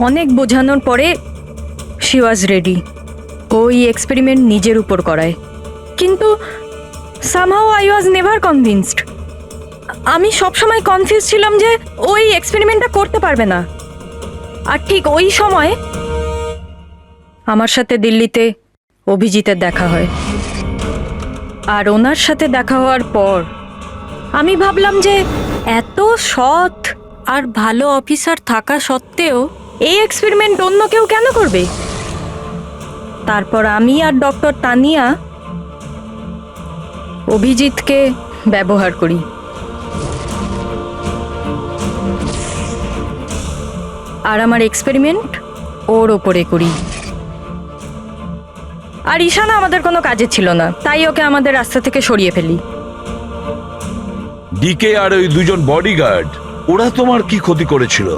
অনেক বোঝানোর পরে শি ওয়াজ রেডি। ওই এক্সপেরিমেন্ট নিজের উপর করায়, কিন্তু somehow I was never convinced. আমি সবসময় কনফিউজ ছিলাম যে ওই এক্সপেরিমেন্টটা করতে পারবে না। আর ঠিক ওই সময় আমার সাথে দিল্লিতে অভিজিতের দেখা হয়, আর ওনার সাথে দেখা হওয়ার পর আমি ভাবলাম যে এত সৎ আর ভালো অফিসার থাকা সত্ত্বেও এই এক্সপেরিমেন্ট অন্য কেউ কেন করবে। তারপর আমি আর ডক্টর তানিয়া অভিজিৎকে ব্যবহার করি, আর আমার এক্সপেরিমেন্ট ওর ওপরে করি। আর ঈশানা আমাদের কোনো কাজে ছিল না, তাই ওকে আমাদের রাস্তা থেকে সরিয়ে ফেলি। ডিকে আর ওই দুজন বডিগার্ড, ওরা তোমার কি ক্ষতি করেছিল?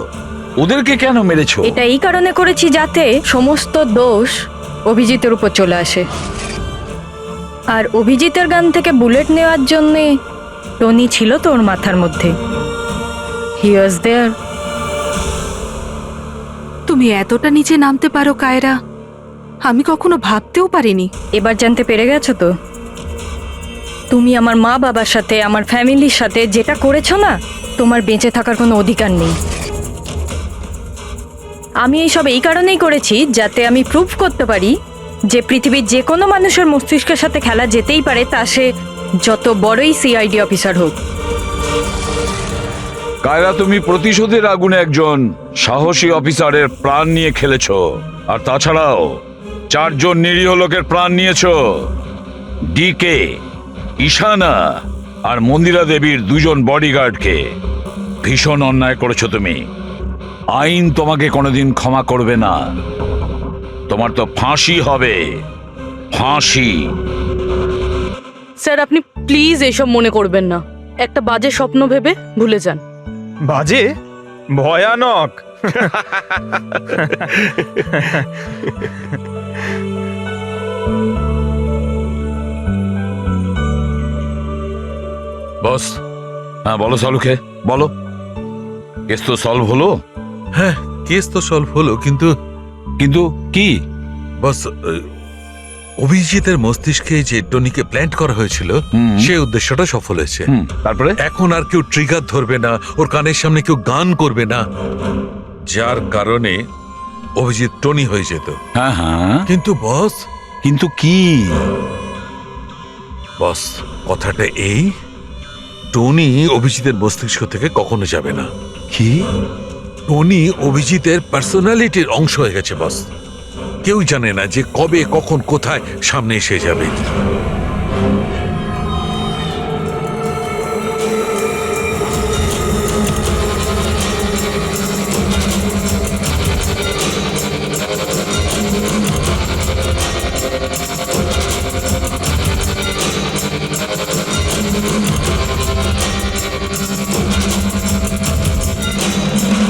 ওদেরকে কেন মেরেছো? এটা এই কারণে করেছি যাতে সমস্ত দোষ অভিজিতের উপর চলে আসে। আর অভিজিতের গান থেকে বুলেট নেওয়ার জন্যে টনি ছিল তোর মাথার মধ্যে। হি ওয়াজ দেয়ার। তুমি এতটা নিচে নামতে পারো কায়রা, আমি কখনো ভাবতেও পারিনি। এবার জানতে পেরে গেছো তো? তুমি আমার মা বাবার সাথে, আমার ফ্যামিলির সাথে যেটা করেছো না, তোমার বেঁচে থাকার কোনো অধিকার নেই। আমি এইসব এই কারণেই করেছি যাতে আমি প্রুভ করতে পারি যে পৃথিবীর যে কোনো মানুষের মস্তিষ্কের সাথে খেলা যেতেই পারে, তা সে যত বড়ই সিআইডি অফিসার হোক। কায়রা, তুমি প্রতিশোধের আগুনে একজন সাহসী অফিসারের প্রাণ নিয়ে খেলেছো, আর তাছাড়াও 4 জন নিরীহ লোকের প্রাণ নিয়েছো। ডিকে, ঈশানা আর মন্দিরা দেবীর 2 জন বডিগার্ডকে। ভীষণ অন্যায় করেছো তুমি। আইন তোমাকে কোনোদিন ক্ষমা করবে না। তোমার তো ফাঁসি হবে, ফাঁসি। স্যার আপনি প্লিজ এসব মনে করবেন না, একটা বাজে স্বপ্ন ভেবে ভুলে যান। বাজে? ভয়ানক। বস, হ্যাঁ বলো সালুকে, বলো। কেস তো সলভ হলো? হ্যাঁ, কেস তো সলভ হলো, কিন্তু কিন্তু কি? বস, অভিজিতের মস্তিষ্কে যে টনিকে প্ল্যান্ট করা হয়েছিল, সেই উদ্দেশ্যটা সফল হয়েছে। তারপরে এখন আর কেউ ট্রিগার ধরবে না, ওর কানের সামনে কেউ গান করবে না, যার কারণে অভিজিৎ টনি হয়ে যেত। হ্যাঁ হ্যাঁ, কিন্তু বস, কিন্তু কি? বস, কথাটা এই, টনি অভিজিতের মস্তিষ্ক থেকে কখনো যাবে না। কি? টনি অভিজিতের পার্সোনালিটির অংশ হয়ে গেছে বস। কেউ জানে না যে কবে, কখন, কোথায় সামনে এসে যাবে।